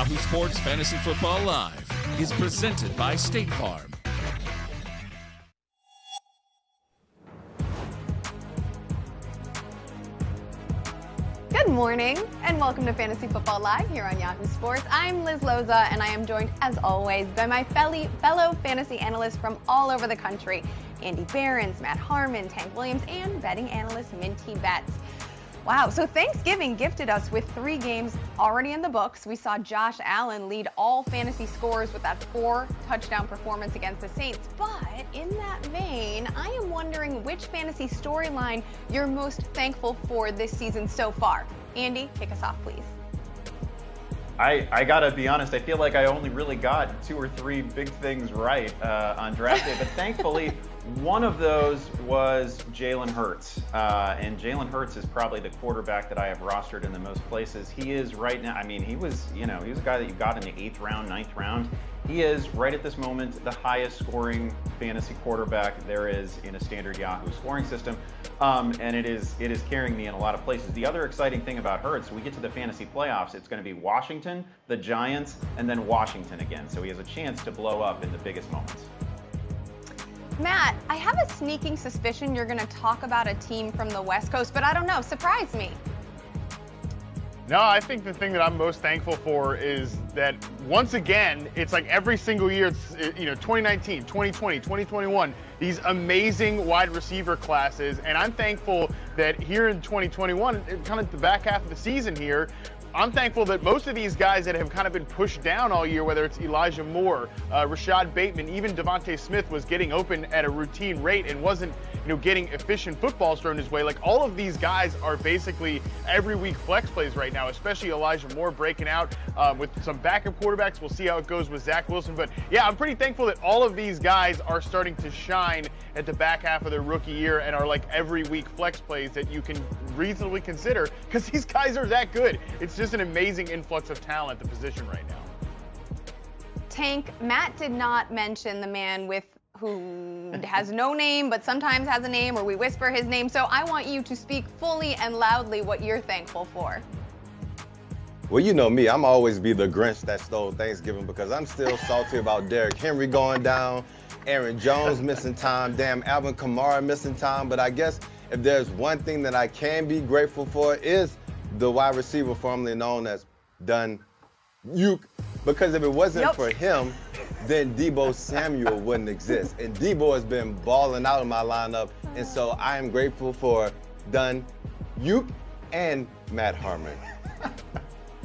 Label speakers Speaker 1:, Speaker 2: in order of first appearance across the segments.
Speaker 1: Yahoo Sports Fantasy Football Live is presented by State Farm.
Speaker 2: Good morning and welcome to Fantasy Football Live here on Yahoo Sports. I'm Liz Loza and I am joined as always by my fellow fantasy analysts from all over the country. Andy Behrens, Matt Harmon, Tank Williams, and betting analyst Minty Betts. Wow, so Thanksgiving gifted us with 3 games already in the books. We saw Josh Allen lead all fantasy scorers with that 4-touchdown performance against the Saints. But in that vein, I am wondering which fantasy storyline you're most thankful for this season so far. Andy, kick us off, please.
Speaker 3: I gotta be honest, I feel like I only really got 2 or 3 big things right on draft day, but thankfully one of those was Jalen Hurts. And Jalen Hurts is probably the quarterback that I have rostered in the most places. He is right now, I mean, he was a guy that you got in the 8th round, 9th round. He is right at this moment the highest scoring fantasy quarterback there is in a standard Yahoo scoring system. And it is carrying me in a lot of places. The other exciting thing about Hurts, we get to the fantasy playoffs, it's going to be Washington, the Giants, and then Washington again. So he has a chance to blow up in the biggest moments.
Speaker 2: Matt, I have a sneaking suspicion you're going to talk about a team from the West Coast, but I don't know. Surprise me.
Speaker 4: No, I think the thing that I'm most thankful for is that once again, it's like every single year, it's, 2019, 2020, 2021, these amazing wide receiver classes. And I'm thankful that here in 2021, kind of the back half of the season here, I'm thankful that most of these guys that have kind of been pushed down all year, whether it's Elijah Moore, Rashad Bateman, even Devonte Smith was getting open at a routine rate and wasn't, getting efficient footballs thrown his way. Like all of these guys are basically every week flex plays right now, especially Elijah Moore breaking out with some backup quarterbacks. We'll see how it goes with Zach Wilson. But yeah, I'm pretty thankful that all of these guys are starting to shine at the back half of their rookie year and are like every week flex plays that you can reasonably consider because these guys are that good. It's just an amazing influx of talent at the position right now.
Speaker 2: Tank, Matt did not mention the man who has no name but sometimes has a name, or we whisper his name. So I want you to speak fully and loudly what you're thankful for.
Speaker 5: Well, you know me, I'm always be the Grinch that stole Thanksgiving because I'm still salty about Derrick Henry going down, Aaron Jones missing time, damn Alvin Kamara missing time. But I guess if there's one thing that I can be grateful for is the wide receiver formerly known as Dun Uke, because if it wasn't for him, then Deebo Samuel wouldn't exist. And Deebo has been balling out in my lineup, and so I am grateful for Dun Uke and Matt Harmon.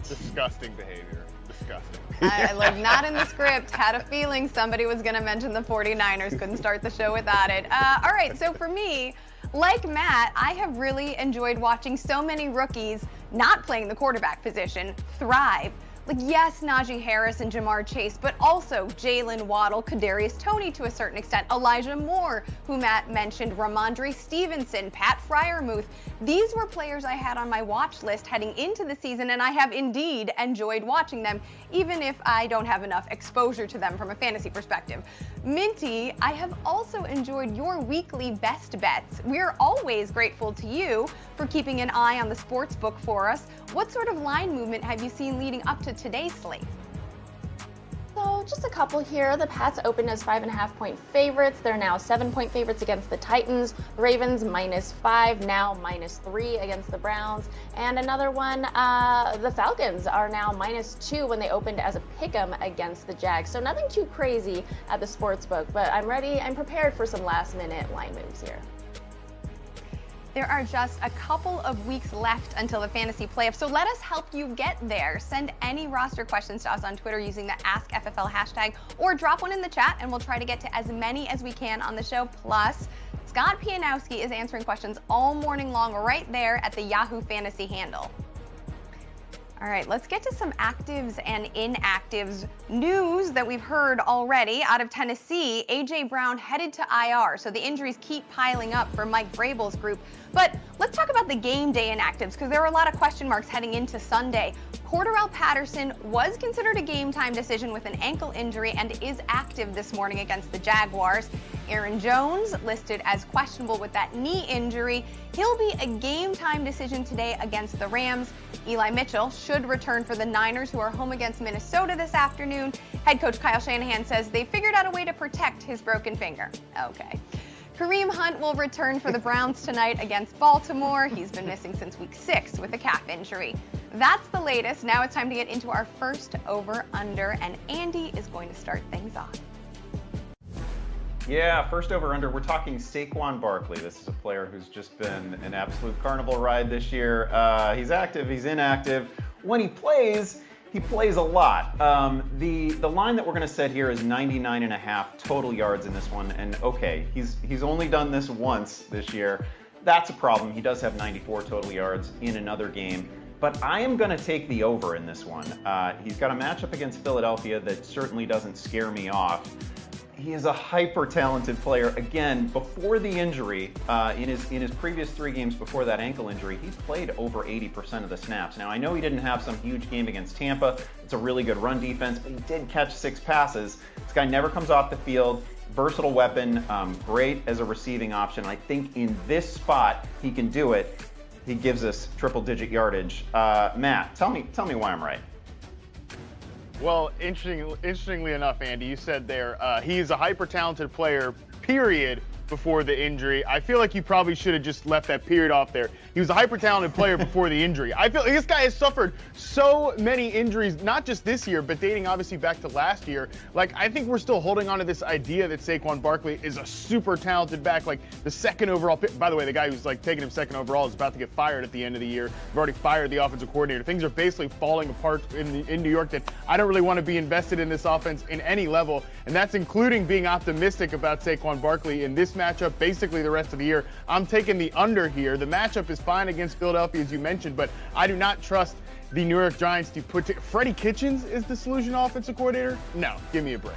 Speaker 4: Disgusting behavior. Disgusting.
Speaker 2: I like not in the script. Had a feeling somebody was going to mention the 49ers. Couldn't start the show without it. All right, so for me, like Matt, I have really enjoyed watching so many rookies not playing the quarterback position thrive. Like, yes, Najee Harris and Jamar Chase, but also Jalen Waddle, Kadarius Toney to a certain extent, Elijah Moore, who Matt mentioned, Ramondre Stevenson, Pat Freiermuth. These were players I had on my watch list heading into the season, and I have indeed enjoyed watching them, even if I don't have enough exposure to them from a fantasy perspective. Minty, I have also enjoyed your weekly best bets. We're always grateful to you for keeping an eye on the sports book for us. What sort of line movement have you seen leading up to today's slate?
Speaker 6: So just a couple here. The Pats opened as 5.5-point favorites. They're now 7-point favorites against the Titans. Ravens -5, now -3 against the Browns. And another one, the Falcons are now -2 when they opened as a pick'em against the Jags. So nothing too crazy at the sportsbook, but I'm prepared for some last-minute line moves here.
Speaker 2: There are just a couple of weeks left until the fantasy playoffs, so let us help you get there. Send any roster questions to us on Twitter using the AskFFL hashtag, or drop one in the chat, and we'll try to get to as many as we can on the show. Plus, Scott Pianowski is answering questions all morning long right there at the Yahoo Fantasy handle. All right, let's get to some actives and inactives news that we've heard already. Out of Tennessee, A.J. Brown headed to IR, so the injuries keep piling up for Mike Vrabel's group. But Let's talk about the game day inactives, because there are a lot of question marks heading into Sunday. Cordarrelle Patterson was considered a game time decision with an ankle injury and is active this morning against the Jaguars. Aaron Jones listed as questionable with that knee injury. He'll be a game time decision today against the Rams. Eli Mitchell should return for the Niners, who are home against Minnesota this afternoon. Head coach Kyle Shanahan says they figured out a way to protect his broken finger. Okay. Kareem Hunt will return for the Browns tonight against Baltimore. He's been missing since week 6 with a calf injury. That's the latest. Now it's time to get into our first over-under, and Andy is going to start things off.
Speaker 3: Yeah, first over-under, we're talking Saquon Barkley. This is a player who's just been an absolute carnival ride this year. He's active, he's inactive. When he plays a lot. The line that we're going to set here is 99.5 total yards in this one. And okay, he's only done this once this year. That's a problem. He does have 94 total yards in another game. But I am going to take the over in this one. He's got a matchup against Philadelphia that certainly doesn't scare me off. He is a hyper-talented player. Again, before the injury, in his previous 3 games before that ankle injury, he's played over 80% of the snaps. Now, I know he didn't have some huge game against Tampa. It's a really good run defense, but he did catch 6 passes. This guy never comes off the field. Versatile weapon, great as a receiving option. I think in this spot, he can do it. He gives us triple-digit yardage. Matt, tell me why I'm right.
Speaker 4: Well, interestingly enough, Andy, you said there he's a hyper-talented player, period, before the injury. I feel like you probably should have just left that period off there. He was a hyper-talented player before the injury. I feel like this guy has suffered so many injuries, not just this year, but dating obviously back to last year. Like, I think we're still holding on to this idea that Saquon Barkley is a super talented back, like the 2nd overall pick. By the way, the guy who's like taking him 2nd overall is about to get fired at the end of the year. We've already fired the offensive coordinator. Things are basically falling apart in New York that I don't really want to be invested in this offense in any level, and that's including being optimistic about Saquon Barkley in this matchup, basically the rest of the year. I'm taking the under here. The matchup is fine against Philadelphia, as you mentioned, but I do not trust the New York Giants to put Freddie Kitchens is the solution offensive coordinator? No, give me a break.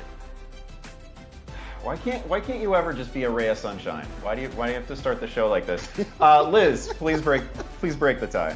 Speaker 3: Why can't you ever just be a ray of sunshine? Why do you have to start the show like this? Liz, please break the tie.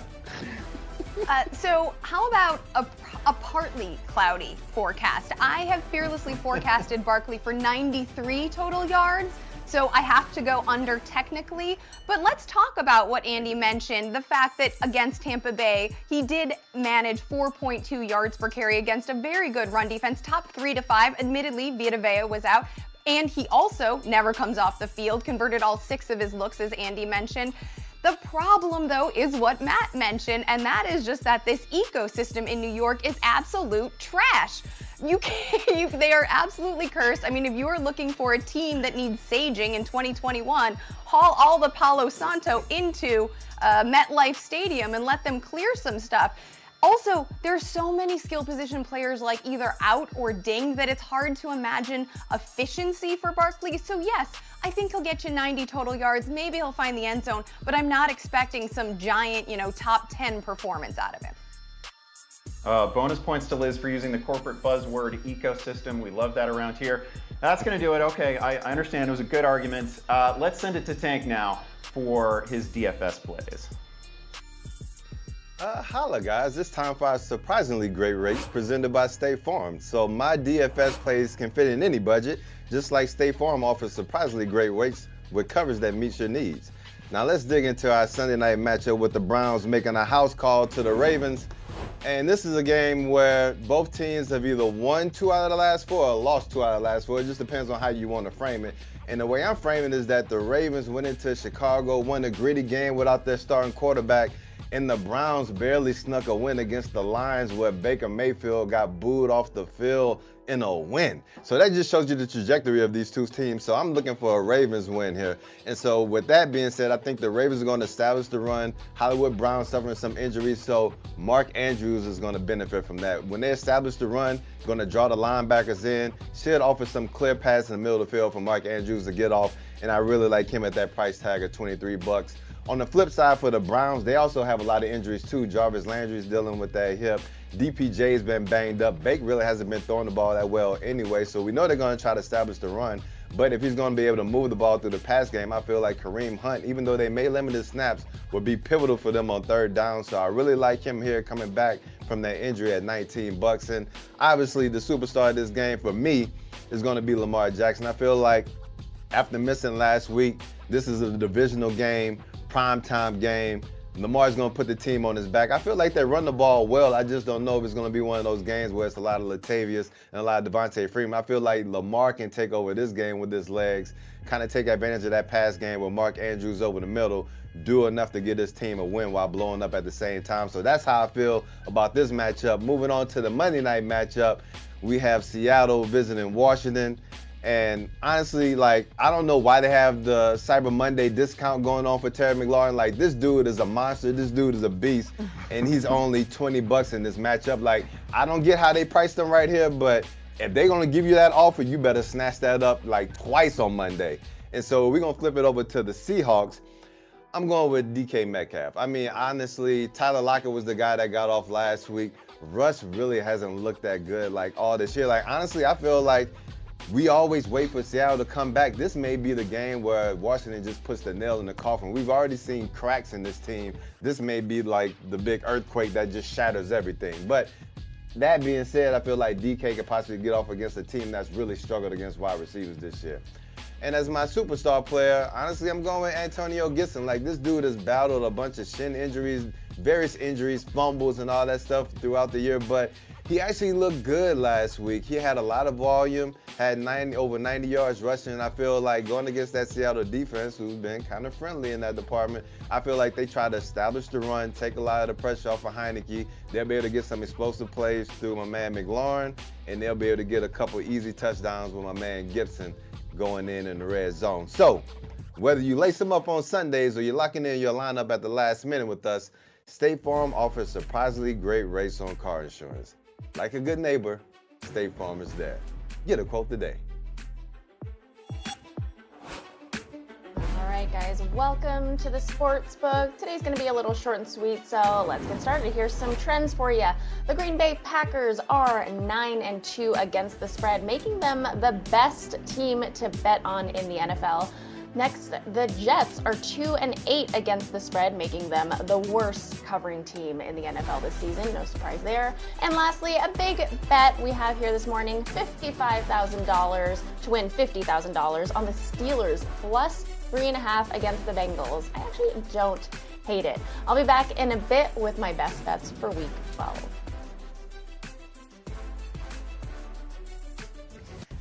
Speaker 2: So how about a partly cloudy forecast? I have fearlessly forecasted Barkley for 93 total yards. So I have to go under technically, but let's talk about what Andy mentioned, the fact that against Tampa Bay, he did manage 4.2 yards per carry against a very good run defense, top 3 to 5. Admittedly, Vita Vea was out, and he also never comes off the field, converted all 6 of his looks, as Andy mentioned. The problem, though, is what Matt mentioned, and that is just that this ecosystem in New York is absolute trash. They are absolutely cursed. I mean, if you are looking for a team that needs saging in 2021, haul all the Palo Santo into MetLife Stadium and let them clear some stuff. Also, there are so many skill position players like either out or dinged that it's hard to imagine efficiency for Barkley. So yes, I think he'll get you 90 total yards. Maybe he'll find the end zone, but I'm not expecting some giant, top 10 performance out of him.
Speaker 3: Bonus points to Liz for using the corporate buzzword ecosystem. We love that around here. That's going to do it. Okay, I understand. It was a good argument. Let's send it to Tank now for his DFS plays.
Speaker 5: Holla, guys. It's time for our surprisingly great rates presented by State Farm. So my DFS plays can fit in any budget, just like State Farm offers surprisingly great rates with coverage that meets your needs. Now let's dig into our Sunday night matchup with the Browns making a house call to the Ravens. And this is a game where both teams have either won 2 out of the last 4 or lost 2 out of the last 4. It just depends on how you want to frame it. And the way I'm framing is that the Ravens went into Chicago, won a gritty game without their starting quarterback, and the Browns barely snuck a win against the Lions where Baker Mayfield got booed off the field in a win. So that just shows you the trajectory of these two teams. So I'm looking for a Ravens win here. And so with that being said, I think the Ravens are going to establish the run. Hollywood Brown suffering some injuries, so Mark Andrews is going to benefit from that. When they establish the run, going to draw the linebackers in, should offer some clear pass in the middle of the field for Mark Andrews to get off. And I really like him at that price tag of $23. On the flip side for the Browns, they also have a lot of injuries too. Jarvis Landry's dealing with that hip. DPJ's been banged up. Bake really hasn't been throwing the ball that well anyway, so we know they're going to try to establish the run. But if he's going to be able to move the ball through the pass game, I feel like Kareem Hunt, even though they may limit his snaps, would be pivotal for them on third down. So I really like him here coming back from that injury at $19. And obviously the superstar of this game for me is going to be Lamar Jackson. I feel like after missing last week, this is a divisional game, primetime game. Lamar's going to put the team on his back. I feel like they run the ball well. I just don't know if it's going to be one of those games where it's a lot of Latavius and a lot of Devonte Freeman. I feel like Lamar can take over this game with his legs, kind of take advantage of that pass game with Mark Andrews over the middle, do enough to get his team a win while blowing up at the same time. So that's how I feel about this matchup. Moving on to the Monday night matchup, we have Seattle visiting Washington. And honestly, like, I don't know why they have the Cyber Monday discount going on for Terry McLaurin. Like, this dude is a monster. This dude is a beast. And he's only $20 in this matchup. Like, I don't get how they priced him right here, but if they're going to give you that offer, you better snatch that up like twice on Monday. And so we're going to flip it over to the Seahawks. I'm going with DK Metcalf. I mean, honestly, Tyler Lockett was the guy that got off last week. Russ really hasn't looked that good like all this year. Like, honestly, I feel like we always wait for Seattle to come back. This may be the game where Washington just puts the nail in the coffin. We've already seen cracks in this team. This may be like the big earthquake that just shatters everything. But that being said, I feel like DK could possibly get off against a team that's really struggled against wide receivers this year. And as my superstar player, honestly, I'm going with Antonio Gibson. Like, this dude has battled a bunch of shin injuries, various injuries, fumbles, and all that stuff throughout the year. But he actually looked good last week. He had a lot of volume, had over 90 yards rushing. And I feel like going against that Seattle defense, who's been kind of friendly in that department, I feel like they try to establish the run, take a lot of the pressure off of Heineke. They'll be able to get some explosive plays through my man McLaurin, and they'll be able to get a couple easy touchdowns with my man Gibson going in the red zone. So whether you lace them up on Sundays or you're locking in your lineup at the last minute with us, State Farm offers surprisingly great rates on car insurance. Like a good neighbor, State Farm is there. Get a quote today.
Speaker 6: All right, guys, welcome to the sports book. Today's going to be a little short and sweet, so let's get started. Here's some trends for you. The Green Bay Packers are 9-2 against the spread, making them the best team to bet on in the NFL. Next, the Jets are 2-8 against the spread, making them the worst covering team in the NFL this season. No surprise there. And lastly, a big bet we have here this morning, $55,000 to win $50,000 on the Steelers plus 3.5 against the Bengals. I actually don't hate it. I'll be back in a bit with my best bets for week 12.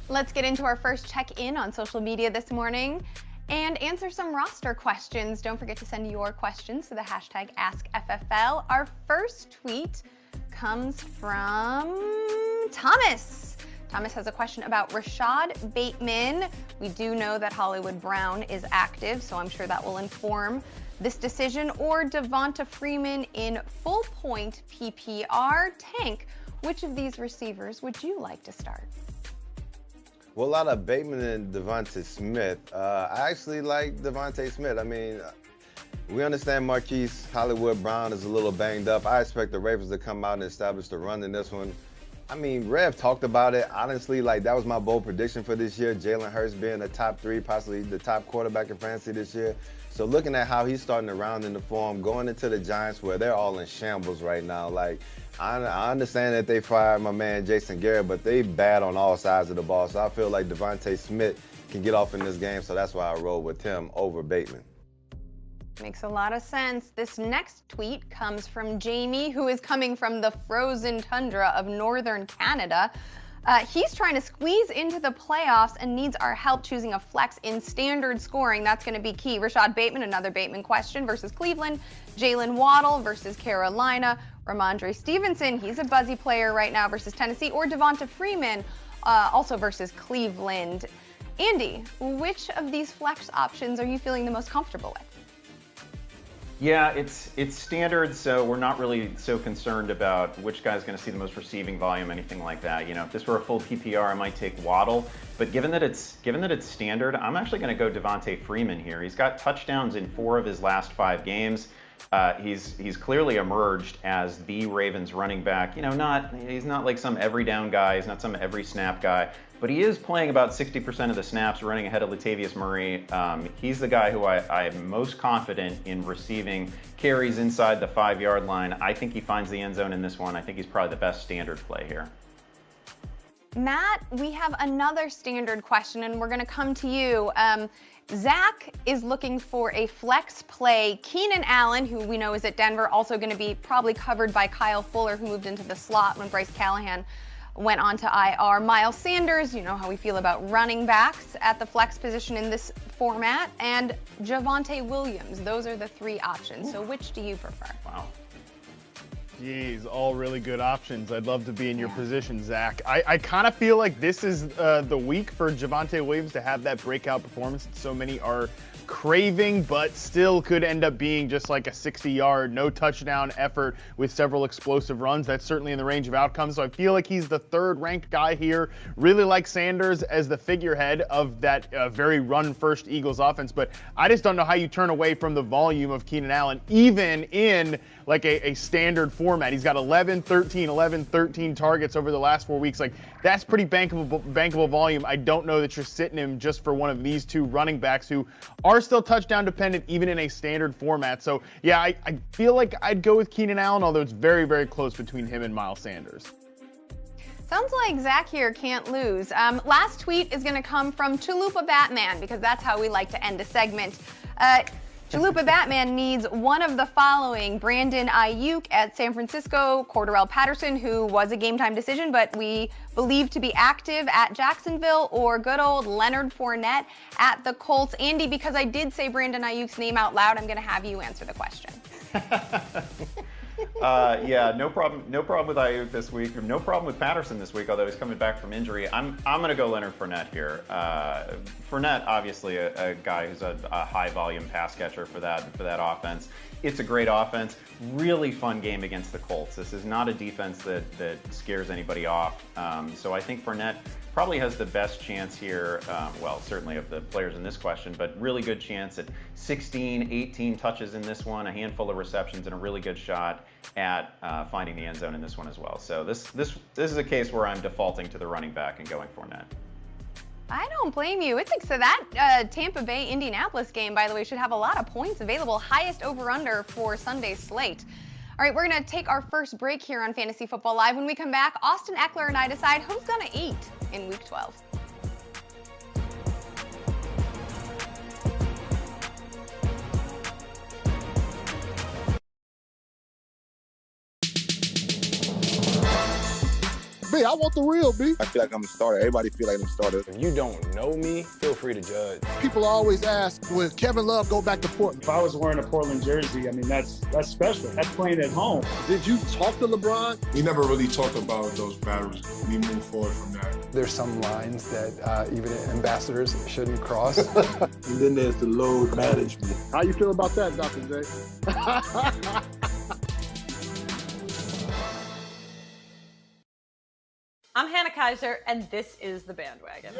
Speaker 2: Let's get into our first check-in on social media this morning and answer some roster questions. Don't forget to send your questions to the hashtag AskFFL. Our first tweet comes from Thomas. Thomas has a question about Rashad Bateman. We do know that Hollywood Brown is active, so I'm sure that will inform this decision. Or Devonta Freeman in full point PPR. Tank, which of these receivers would you like to start?
Speaker 5: Well, a lot of Bateman and Devontae Smith. I actually like Devontae Smith. I mean, we understand Marquise Hollywood Brown is a little banged up. I expect the Ravens to come out and establish the run in this one. I mean, Rev talked about it. Honestly, like, that was my bold prediction for this year. Jalen Hurts being a top 3, possibly the top quarterback in fantasy this year. So looking at how he's starting to round into form, going into the Giants where they're all in shambles right now. Like, I understand that they fired my man Jason Garrett, but they bad on all sides of the ball. So I feel like Devontae Smith can get off in this game. So that's why I roll with him over Bateman.
Speaker 2: Makes a lot of sense. This next tweet comes from Jamie, who is coming from the frozen tundra of northern Canada. He's trying to squeeze into the playoffs and needs our help choosing a flex in standard scoring. That's going to be key. Rashad Bateman, another Bateman question, versus Cleveland. Jalen Waddle versus Carolina. Ramondre Stevenson, he's a buzzy player right now, versus Tennessee. Or Devonta Freeman, also versus Cleveland. Andy, which of these flex options are you feeling the most comfortable with?
Speaker 3: Yeah, it's standard, so we're not really so concerned about which guy's going to see the most receiving volume, anything like that. You know, if this were a full PPR, I might take Waddle, but given that it's standard, I'm actually going to go Devonta Freeman here. He's got touchdowns in 4 of his last 5 games. He's clearly emerged as the Ravens running back. He's not like some every down guy. He's not some every snap guy. But he is playing about 60% of the snaps, running ahead of Latavius Murray. He's the guy who I'm most confident in receiving carries inside the 5-yard line. I think he finds the end zone in this one. I think he's probably the best standard play here.
Speaker 2: Matt, we have another standard question, and we're going to come to you. Zach is looking for a flex play. Keenan Allen, who we know is at Denver, also going to be probably covered by Kyle Fuller, who moved into the slot when Bryce Callahan went on to IR. Miles Sanders, you know how we feel about running backs at the flex position in this format, and Javonte Williams. Those are the 3 options. So which do you prefer?
Speaker 3: Wow.
Speaker 4: Geez, all really good options. I'd love to be in your position, Zach. I kind of feel like this is the week for Javonte Williams to have that breakout performance that so many are craving, but still could end up being just like a 60-yard, no touchdown effort with several explosive runs. That's certainly in the range of outcomes. So I feel like he's the 3rd-ranked guy here. Really like Sanders as the figurehead of that very run-first Eagles offense, but I just don't know how you turn away from the volume of Keenan Allen, even in like a standard format. He's got 11, 13 targets over the last 4 weeks. Like, that's pretty bankable volume. I don't know that you're sitting him just for one of these 2 running backs who are still touchdown dependent even in a standard format. So yeah, I feel like I'd go with Keenan Allen, although it's very, very close between him and Miles Sanders.
Speaker 2: Sounds like Zach here can't lose. Last tweet is going to come from Chalupa Batman, because that's how we like to end a segment. Chalupa Batman needs one of the following: Brandon Ayuk at San Francisco, Cordarrelle Patterson, who was a game-time decision but we believe to be active at Jacksonville, or good old Leonard Fournette at the Colts. Andy, because I did say Brandon Ayuk's name out loud, I'm going to have you answer the question.
Speaker 3: Yeah, no problem with Ayuk this week. No problem with Patterson this week, although he's coming back from injury. I'm going to go Leonard Fournette here. Fournette, obviously a guy who's a high volume pass catcher for that offense. It's a great offense. Really fun game against the Colts. This is not a defense that scares anybody off. So I think Fournette probably has the best chance here, well, certainly of the players in this question, but really good chance at 16, 18 touches in this one, a handful of receptions, and a really good shot at finding the end zone in this one as well. So this is a case where I'm defaulting to the running back and going Fournette.
Speaker 2: I don't blame you. So that Tampa Bay Indianapolis game, by the way, should have a lot of points available. Highest over-under for Sunday's slate. All right, we're going to take our first break here on Fantasy Football Live. When we come back, Austin Eckler and I decide who's going to eat in Week 12.
Speaker 7: B, I want the real B.
Speaker 8: I feel like I'm a starter. Everybody feel like I'm a starter.
Speaker 9: If you don't know me, feel free to judge.
Speaker 7: People always ask, will Kevin Love go back to Portland?
Speaker 10: If I was wearing a Portland jersey, I mean, that's special. That's playing at home.
Speaker 7: Did you talk to LeBron?
Speaker 8: We never really talked about those battles. We moved forward from that.
Speaker 9: There's some lines that even ambassadors shouldn't cross.
Speaker 7: And then there's the load management. How you feel about that, Dr. J?
Speaker 11: I'm Hannah Kaiser, and this is The Bandwagon.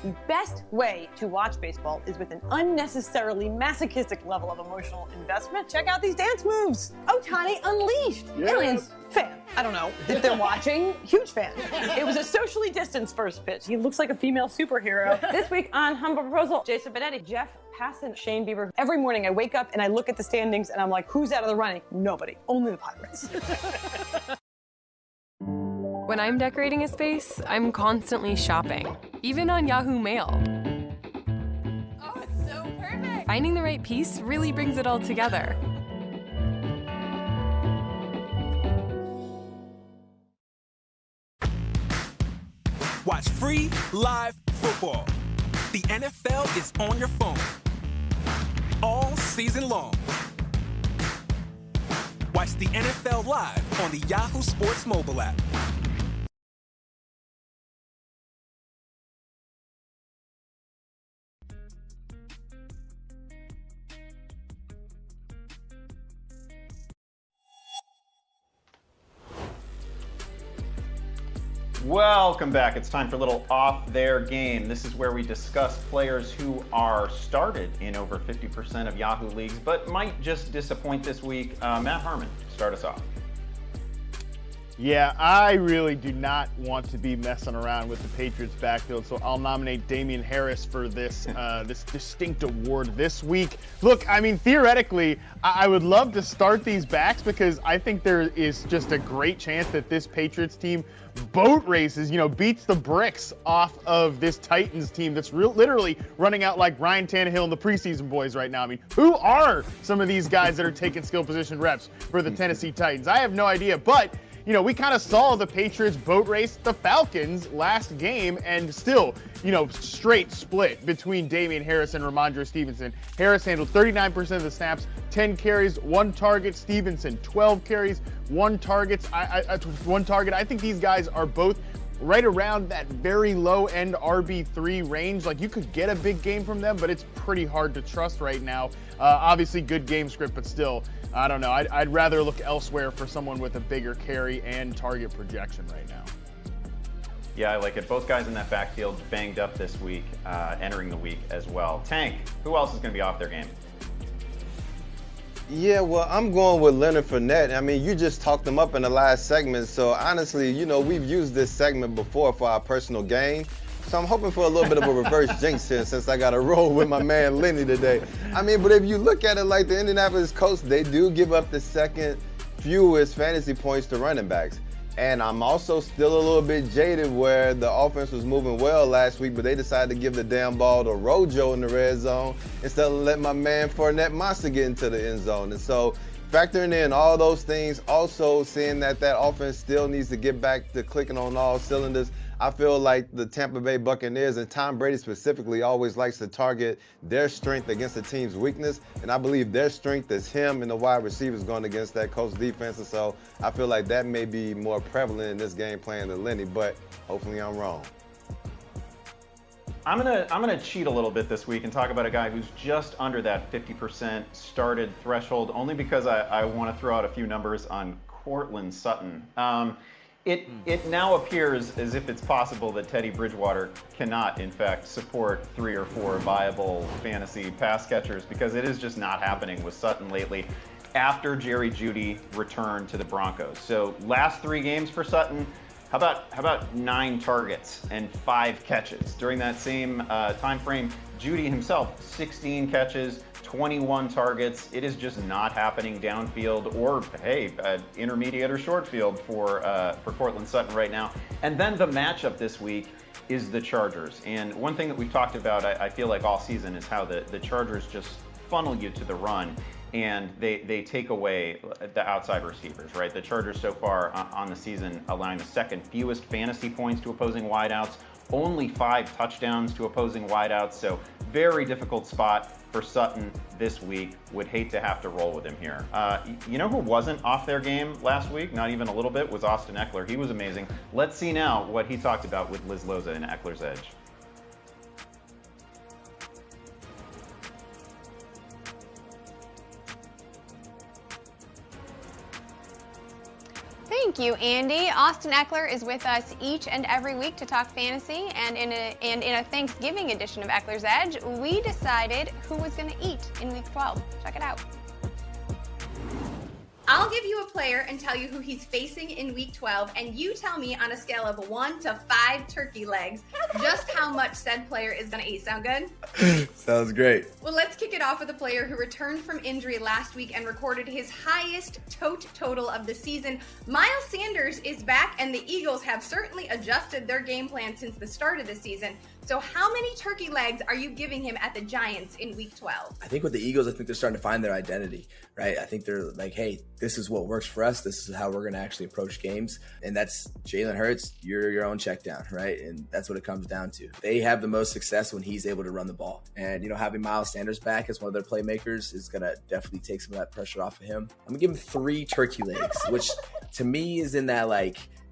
Speaker 11: The best way to watch baseball is with an unnecessarily masochistic level of emotional investment. Check out these dance moves. Ohtani Unleashed. Aliens, fan. I don't know if they're watching. Huge fan. It was a socially distanced first pitch. He looks like a female superhero. This week on Humble Proposal, Jason Benetti, Jeff Passan, Shane Bieber. Every morning I wake up and I look at the standings and I'm like, who's out of the running? Nobody. Only the Pirates.
Speaker 12: When I'm decorating a space, I'm constantly shopping, even on Yahoo Mail.
Speaker 13: Oh, it's so perfect!
Speaker 12: Finding the right piece really brings it all together.
Speaker 1: Watch free live football. The NFL is on your phone all season long. Watch the NFL live on the Yahoo Sports mobile app.
Speaker 3: Welcome back. It's time for a little Off Their Game. This is where we discuss players who are started in over 50% of Yahoo leagues, but might just disappoint this week. Matt Harmon, start us off.
Speaker 4: Yeah, I really do not want to be messing around with the Patriots backfield, so I'll nominate Damian Harris for this this distinct award this week. Look, I mean, theoretically, I would love to start these backs because I think there is just a great chance that this Patriots team boat races, beats the bricks off of this Titans team that's literally running out like Ryan Tannehill and the preseason boys right now. I mean, who are some of these guys that are taking skill position reps for the Tennessee Titans? I have no idea, but we kind of saw the Patriots boat race the Falcons last game and still, straight split between Damian Harris and Ramondre Stevenson. Harris handled 39% of the snaps, 10 carries, 1 target. Stevenson, 12 carries, 1 target. I think these guys are both right around that very low-end RB3 range. Like, you could get a big game from them, but it's pretty hard to trust right now. Obviously, good game script, but still, I don't know. I'd rather look elsewhere for someone with a bigger carry and target projection right now.
Speaker 3: Yeah, I like it. Both guys in that backfield banged up this week, entering the week as well. Tank, who else is going to be off their game?
Speaker 5: Yeah, well, I'm going with Leonard Fournette. I mean, you just talked him up in the last segment, so honestly, we've used this segment before for our personal gain. So I'm hoping for a little bit of a reverse jinx here since I got to roll with my man Lenny today. I mean, but if you look at it like the Indianapolis Colts, they do give up the second fewest fantasy points to running backs. And I'm also still a little bit jaded where the offense was moving well last week, but they decided to give the damn ball to Rojo in the red zone instead of letting my man Fournette Monster get into the end zone. And so factoring in all those things, also seeing that offense still needs to get back to clicking on all cylinders, I feel like the Tampa Bay Buccaneers and Tom Brady specifically always likes to target their strength against the team's weakness. And I believe their strength is him and the wide receivers going against that Colts defense. And so I feel like that may be more prevalent in this game plan than Lenny, but hopefully I'm wrong.
Speaker 3: I'm gonna cheat a little bit this week and talk about a guy who's just under that 50% started threshold, only because I want to throw out a few numbers on Courtland Sutton. It now appears as if it's possible that Teddy Bridgewater cannot, in fact, support 3 or 4 viable fantasy pass catchers because it is just not happening with Sutton lately after Jerry Jeudy returned to the Broncos. So last 3 games for Sutton, how about 9 targets and 5 catches? During that same time frame, Jeudy himself, 16 catches, 21 targets. It is just not happening downfield or, hey, intermediate or short field for Courtland Sutton right now. And then the matchup this week is the Chargers. And one thing that we've talked about, I feel like all season, is how the Chargers just funnel you to the run and they take away the outside receivers, right? The Chargers so far on the season allowing the second fewest fantasy points to opposing wideouts, only 5 touchdowns to opposing wideouts. So very difficult spot for Sutton this week. Would hate to have to roll with him here. You know who wasn't off their game last week, not even a little bit, was Austin Eckler. He was amazing. Let's see now what he talked about with Liz Loza in Eckler's Edge.
Speaker 2: Thank you, Andy. Austin Eckler is with us each and every week to talk fantasy, and in a Thanksgiving edition of Eckler's Edge, we decided who was going to eat in Week 12. Check it out.
Speaker 14: I'll give you a player and tell you who he's facing in Week 12, and you tell me on a scale of 1 to 5 turkey legs just how much said player is going to eat. Sound good?
Speaker 15: Sounds great.
Speaker 14: Well, let's kick it off with a player who returned from injury last week and recorded his highest total of the season. Miles Sanders is back, and the Eagles have certainly adjusted their game plan since the start of the season. So how many turkey legs are you giving him at the Giants in Week 12?
Speaker 15: I think with the Eagles, I think they're starting to find their identity, right? I think they're like, hey, this is what works for us. This is how we're going to actually approach games. And that's Jalen Hurts, you're your own check down, right? And that's what it comes down to. They have the most success when he's able to run the ball. And, having Miles Sanders back as one of their playmakers is going to definitely take some of that pressure off of him. I'm going to give him 3 turkey legs, which to me is in that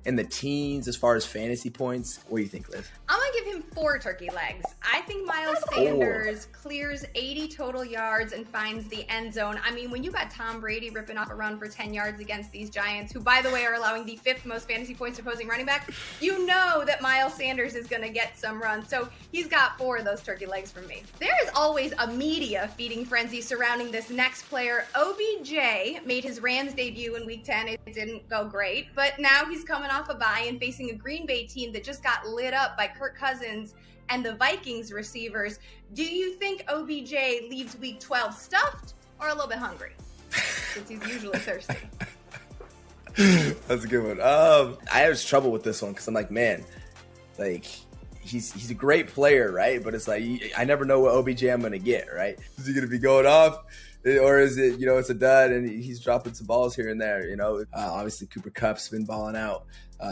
Speaker 15: in the teens as far as fantasy points. What do you think, Liz?
Speaker 14: I'm going to give him 4 turkey legs. I think Miles Sanders clears 80 total yards and finds the end zone. I mean, when you got Tom Brady ripping off a run for 10 yards against these Giants, who, by the way, are allowing the 5th most fantasy points opposing running back, you know that Miles Sanders is going to get some runs. So he's got 4 of those turkey legs from me. There is always a media feeding frenzy surrounding this next player. OBJ made his Rams debut in Week 10. It didn't go great, but now he's coming off a bye and facing a Green Bay team that just got lit up by Kirk Cousins and the Vikings receivers. Do you think OBJ leaves Week 12 stuffed or a little bit hungry? Since he's usually thirsty.
Speaker 15: That's a good one. I have trouble with this one because I'm like, man, like he's a great player, right? But it's like I never know what OBJ I'm gonna get, right? Is he gonna be going off? Or is it, it's a dud and he's dropping some balls here and there, Obviously, Cooper Kupp's been balling out,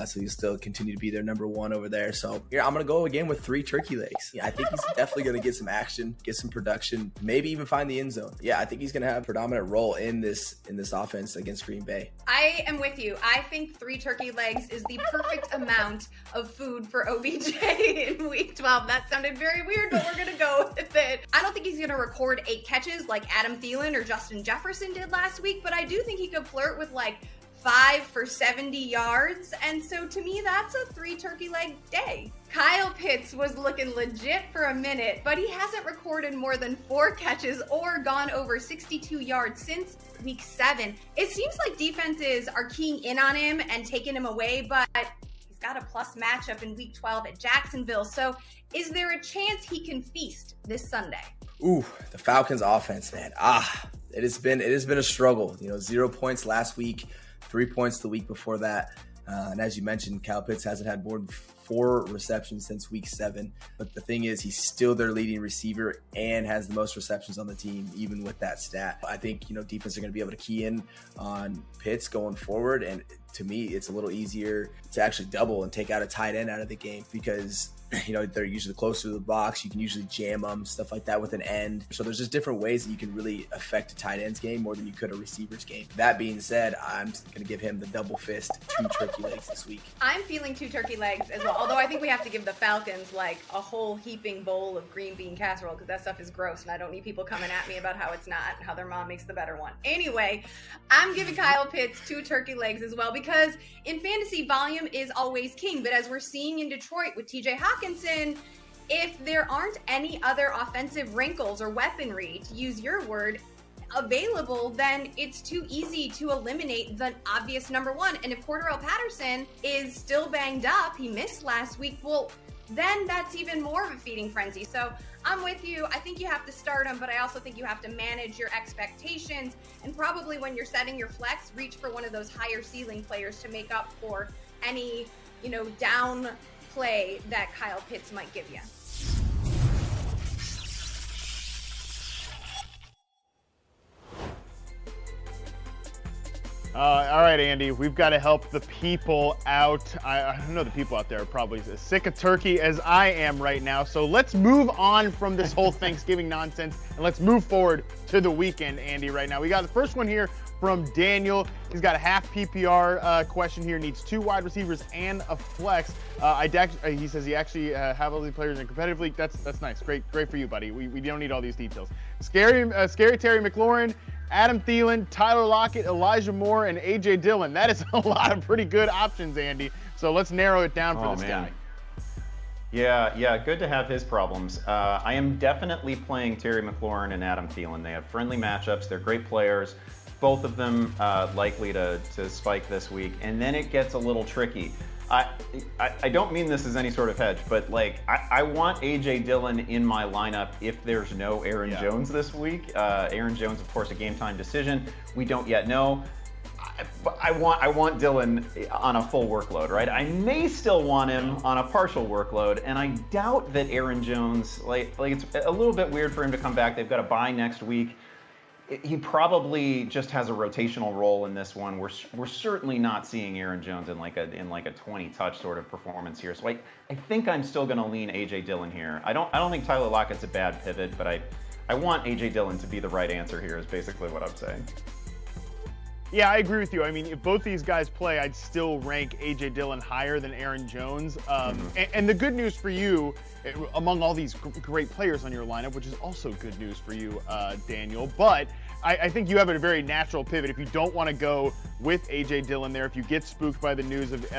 Speaker 15: so he'll still continue to be their number 1 over there. So here, I'm going to go again with 3 turkey legs. I think he's definitely going to get some action, get some production, maybe even find the end zone. Yeah, I think he's going to have a predominant role in this offense against Green Bay.
Speaker 14: I am with you. I think 3 turkey legs is the perfect amount of food for OBJ in Week 12. That sounded very weird, but we're going to go with it. I don't think he's going to record 8 catches like Adam Thielen or Justin Jefferson did last week, but I do think he could flirt with like 5 for 70 yards. And so to me, that's a 3 turkey leg day. Kyle Pitts was looking legit for a minute, but he hasn't recorded more than 4 catches or gone over 62 yards since Week 7. It seems like defenses are keying in on him and taking him away, but he's got a plus matchup in Week 12 at Jacksonville. So is there a chance he can feast this Sunday?
Speaker 15: Ooh, the Falcons offense, man. It has been a struggle. 0 points last week, 3 points the week before that. And as you mentioned, Kyle Pitts hasn't had more than 4 receptions since Week 7. But the thing is, he's still their leading receiver and has the most receptions on the team, even with that stat. I think, defense are going to be able to key in on Pitts going forward. And to me, it's a little easier to actually double and take out a tight end out of the game because they're usually closer to the box. You can usually jam them, stuff like that with an end. So there's just different ways that you can really affect a tight end's game more than you could a receiver's game. That being said, I'm going to give him the double fist 2 turkey legs this week.
Speaker 14: I'm feeling 2 turkey legs as well, although I think we have to give the Falcons like a whole heaping bowl of green bean casserole because that stuff is gross and I don't need people coming at me about how it's not and how their mom makes the better one. Anyway, I'm giving Kyle Pitts 2 turkey legs as well because in fantasy, volume is always king. But as we're seeing in Detroit with TJ Hawkinson, if there aren't any other offensive wrinkles or weaponry, to use your word, available, then it's too easy to eliminate the obvious number 1. And if Cordarrelle Patterson is still banged up, he missed last week, well, then that's even more of a feeding frenzy. So I'm with you. I think you have to start him, but I also think you have to manage your expectations. And probably when you're setting your flex, reach for one of those higher ceiling players to make up for any, down play that Kyle Pitts might give you.
Speaker 4: All right, Andy, we've got to help the people out. I know the people out there are probably as sick of turkey as I am right now. So let's move on from this whole Thanksgiving nonsense and let's move forward to the weekend, Andy, right now. We got the first one here from Daniel. He's got a half PPR question here. Needs 2 wide receivers and a flex. He says he actually have all these players in a competitive league. That's nice. Great for you, buddy. We don't need all these details. Scary Terry McLaurin, Adam Thielen, Tyler Lockett, Elijah Moore, and A.J. Dillon. That is a lot of pretty good options, Andy. So let's narrow it down for this guy.
Speaker 3: Yeah, good to have his problems. I am definitely playing Terry McLaurin and Adam Thielen. They have friendly matchups. They're great players. Both of them likely to spike this week. And then it gets a little tricky. I don't mean this as any sort of hedge, but I want A.J. Dillon in my lineup if there's no Aaron Jones this week. Aaron Jones, of course, a game time decision. We don't yet know. I want Dillon on a full workload, right? I may still want him on a partial workload, and I doubt that Aaron Jones, it's a little bit weird for him to come back. They've got a bye next week. He probably just has a rotational role in this one. We're certainly not seeing Aaron Jones in like a 20-touch sort of performance here. So I think I'm still going to lean A.J. Dillon here. I don't think Tyler Lockett's a bad pivot, but I want A.J. Dillon to be the right answer here is basically what I'm saying.
Speaker 4: Yeah, I agree with you. I mean, if both these guys play, I'd still rank A.J. Dillon higher than Aaron Jones. And the good news for you, among all these great players on your lineup, which is also good news for you, Daniel, but I think you have a very natural pivot if you don't want to go with A.J. Dillon there, if you get spooked by the news of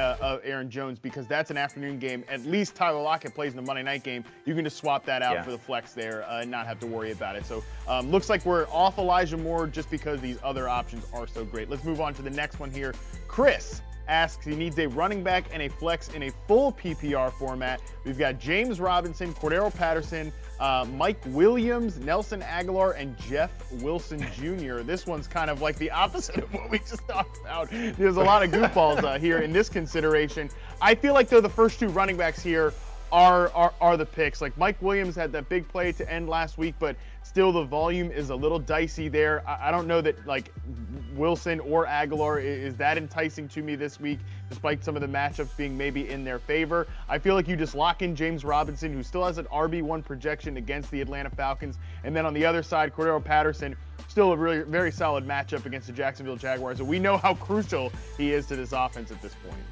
Speaker 4: Aaron Jones, because that's an afternoon game. At least Tyler Lockett plays in the Monday night game. You can just swap that out for the flex there and not have to worry about it. So looks like we're off Elijah Moore just because these other options are so great. Let's move on to the next one here. Chris asks, he needs a running back and a flex in a full PPR format. We've got James Robinson, Cordero Patterson, Mike Williams, Nelson Aguilar, and Jeff Wilson Jr. This one's kind of like the opposite of what we just talked about. There's a lot of goofballs here in this consideration. I feel like, though, the first two running backs here are the picks. Like, Mike Williams had that big play to end last week, but still the volume is a little dicey there. I don't know that, like, Wilson or Aguilar is that enticing to me this week, despite some of the matchups being maybe in their favor. I feel like you just lock in James Robinson, who still has an RB1 projection against the Atlanta Falcons. And then on the other side, Cordero Patterson, still a really very solid matchup against the Jacksonville Jaguars. So we know how crucial he is to this offense at this point.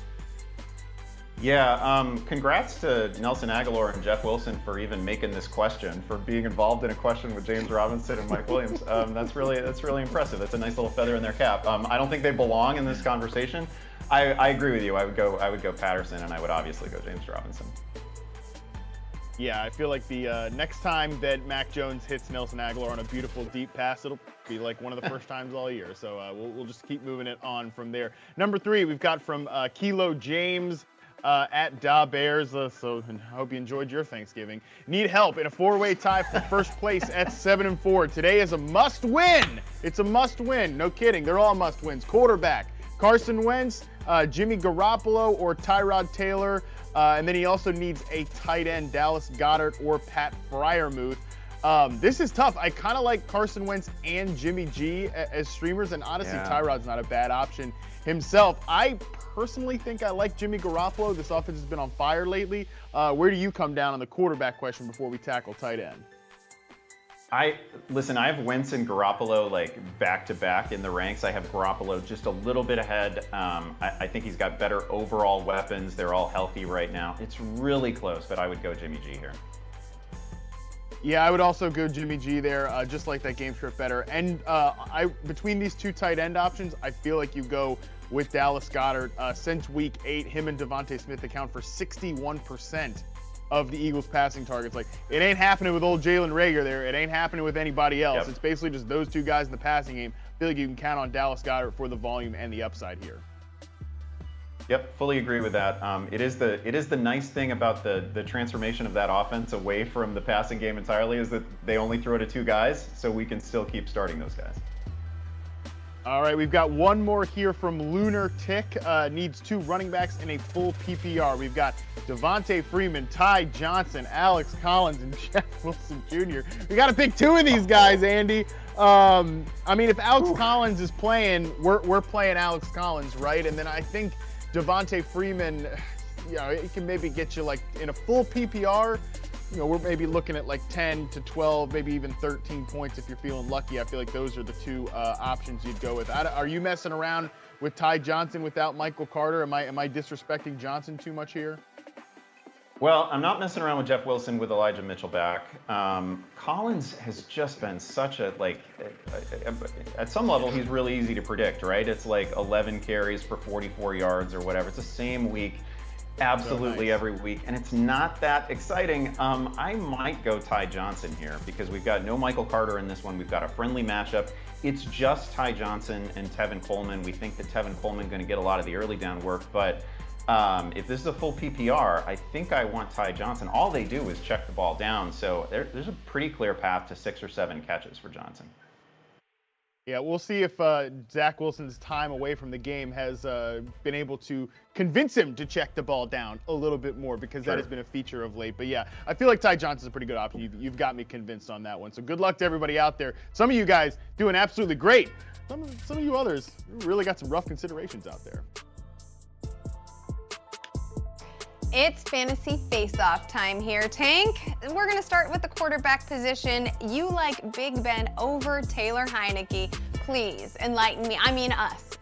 Speaker 3: Yeah, congrats to Nelson Aguilar and Jeff Wilson for even making this question, for being involved in a question with James Robinson and Mike Williams. That's really impressive. That's a nice little feather in their cap. I don't think they belong in this conversation. I agree with you. I would go Patterson, and I would obviously go James Robinson.
Speaker 4: Yeah, I feel like the next time that Mac Jones hits Nelson Aguilar on a beautiful deep pass, it'll be like one of the first times all year. So we'll just keep moving it on from there. Number 3, we've got from Kilo James. At Da Bears, so I hope you enjoyed your Thanksgiving. Need help in a 4-way tie for first place at 7-4. Today is a must-win. It's a must-win. No kidding. They're all must-wins. Quarterback, Carson Wentz, Jimmy Garoppolo, or Tyrod Taylor. And then he also needs a tight end, Dallas Goedert or Pat Freiermuth. This is tough. I kind of like Carson Wentz and Jimmy G as streamers, and honestly, Tyrod's not a bad option himself. I personally think I like Jimmy Garoppolo. This offense has been on fire lately. Where do you come down on the quarterback question before we tackle tight end?
Speaker 3: I have Wentz and Garoppolo like back-to-back in the ranks. I have Garoppolo just a little bit ahead. I think he's got better overall weapons. They're all healthy right now. It's really close, but I would go Jimmy G here.
Speaker 4: Yeah, I would also go Jimmy G there, just like that game script better. And between these two tight end options, I feel like you go with Dallas Goedert. Since week 8, him and Devontae Smith account for 61% of the Eagles' passing targets. Like, it ain't happening with old Jalen Reagor there. It ain't happening with anybody else. Yep. It's basically just those two guys in the passing game. I feel like you can count on Dallas Goedert for the volume and the upside here.
Speaker 3: Yep, fully agree with that. It is the nice thing about the transformation of that offense away from the passing game entirely is that they only throw to 2 guys, so we can still keep starting those guys.
Speaker 4: All right, we've got one more here from Lunar Tick. Needs 2 running backs in a full PPR. We've got Devonte Freeman, Ty Johnson, Alex Collins, and Jeff Wilson Jr. We got to pick 2 of these guys, Andy. I mean, if Alex Collins is playing, we're playing Alex Collins, right? And then I think Devonte Freeman, you know, it can maybe get you like in a full PPR. You know, we're maybe looking at like 10 to 12, maybe even 13 points if you're feeling lucky. I feel like those are the 2 options you'd go with. Are you messing around with Ty Johnson without Michael Carter? Am I disrespecting Johnson too much here?
Speaker 3: Well, I'm not messing around with Jeff Wilson with Elijah Mitchell back. Collins has just been such a, at some level, he's really easy to predict, right? It's like 11 carries for 44 yards or whatever. It's the same week absolutely every week, and it's not that exciting. I might go Ty Johnson here because we've got no Michael Carter in this one. We've got a friendly matchup. It's just Ty Johnson and Tevin Coleman. We think that Tevin Coleman going to get a lot of the early down work, but if this is a full PPR, I think I want Ty Johnson. All they do is check the ball down, so there's a pretty clear path to 6 or 7 catches for Johnson.
Speaker 4: Yeah, we'll see if Zach Wilson's time away from the game has been able to convince him to check the ball down a little bit more, because that has been a feature of late. But yeah, I feel like Ty Johnson's a pretty good option. You've got me convinced on that one. So good luck to everybody out there. Some of you guys doing absolutely great. Some of you others really got some rough considerations out there.
Speaker 2: It's fantasy face-off time here, Tank. We're going to start with the quarterback position. You like Big Ben over Taylor Heineke. Please enlighten me, I mean us.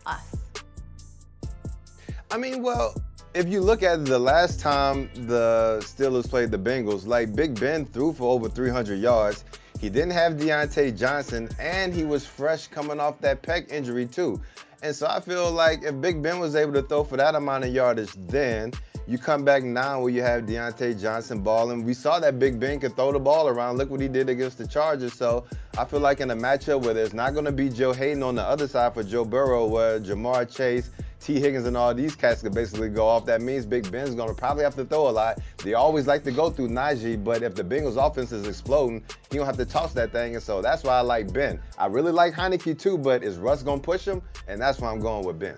Speaker 5: I mean, well, if you look at the last time the Steelers played the Bengals, like Big Ben threw for over 300 yards. He didn't have Deontay Johnson, and he was fresh coming off that pec injury too. And so I feel like if Big Ben was able to throw for that amount of yardage then, you come back now where you have Deontay Johnson balling. We saw that Big Ben could throw the ball around. Look what he did against the Chargers. So I feel like in a matchup where there's not going to be Joe Hayden on the other side for Joe Burrow, where Jamar Chase, T. Higgins, and all these cats could basically go off, that means Big Ben's going to probably have to throw a lot. They always like to go through Najee, but if the Bengals offense is exploding, he don't have to toss that thing, and so that's why I like Ben. I really like Heineke too, but is Russ going to push him? And that's why I'm going with Ben.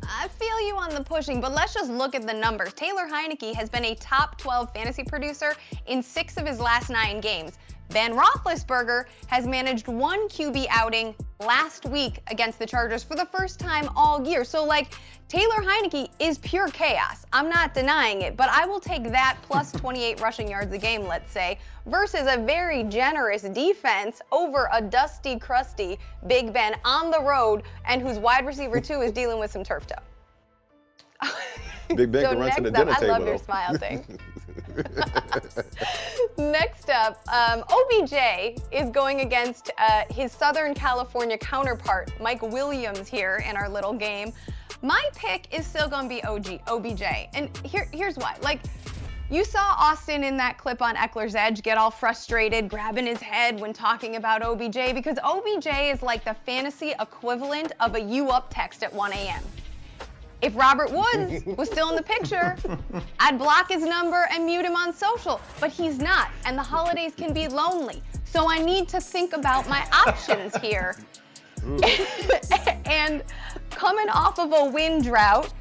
Speaker 2: I feel you on the pushing, but let's just look at the numbers. Taylor Heineke has been a top 12 fantasy producer in 6 of his last 9 games. Ben Roethlisberger has managed 1 QB outing last week against the Chargers for the first time all year. So, like, Taylor Heineke is pure chaos. I'm not denying it, but I will take that plus 28 rushing yards a game, let's say, versus a very generous defense over a dusty, crusty Big Ben on the road and whose wide receiver 2 is dealing with some turf toe.
Speaker 5: Big Ben can run to the dinner table.
Speaker 2: I love your smile thing. Next up, OBJ is going against his Southern California counterpart, Mike Williams, here in our little game. My pick is still going to be OBJ, and here's why. Like, you saw Austin in that clip on Eckler's Edge get all frustrated, grabbing his head when talking about OBJ, because OBJ is like the fantasy equivalent of a "you up" text at 1 a.m. If Robert Woods was still in the picture, I'd block his number and mute him on social, but he's not, and the holidays can be lonely. So I need to think about my options here. And coming off of a win drought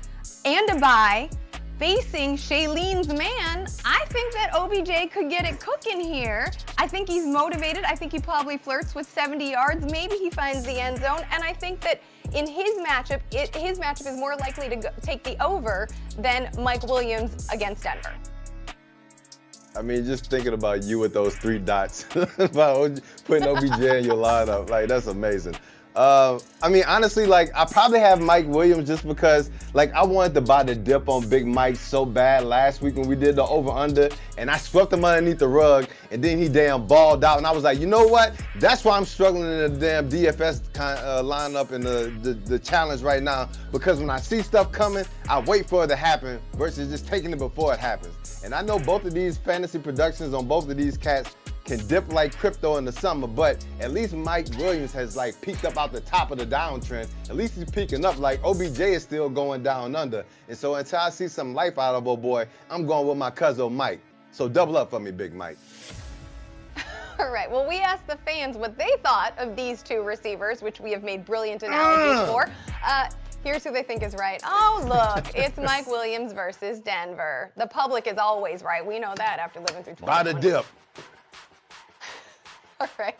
Speaker 2: and a bye, facing Shailene's man, I think that OBJ could get it cooking here. I think he's motivated. I think he probably flirts with 70 yards. Maybe he finds the end zone. And I think that in his matchup, his matchup is more likely to take the over than Mike Williams against Denver.
Speaker 5: I mean, just thinking about you with those 3 dots, about putting OBJ in your lineup, like, that's amazing. I mean, honestly, like, I probably have Mike Williams just because, like, I wanted to buy the dip on Big Mike so bad last week when we did the over-under, and I swept him underneath the rug, and then he damn balled out, and I was like, you know what? That's why I'm struggling in the damn DFS lineup and the challenge right now, because when I see stuff coming, I wait for it to happen versus just taking it before it happens. And I know both of these fantasy productions on both of these cats can dip like crypto in the summer, but at least Mike Williams has like peaked up out the top of the downtrend. At least he's peaking up. Like OBJ is still going down under. And so until I see some life out of old boy, I'm going with my cousin Mike. So double up for me, Big Mike.
Speaker 2: All right, well, we asked the fans what they thought of these 2 receivers, which we have made brilliant analogies for. Here's who they think is right. Oh, look, it's Mike Williams versus Denver. The public is always right. We know that after living through 2020.
Speaker 5: Buy the dip.
Speaker 2: All right.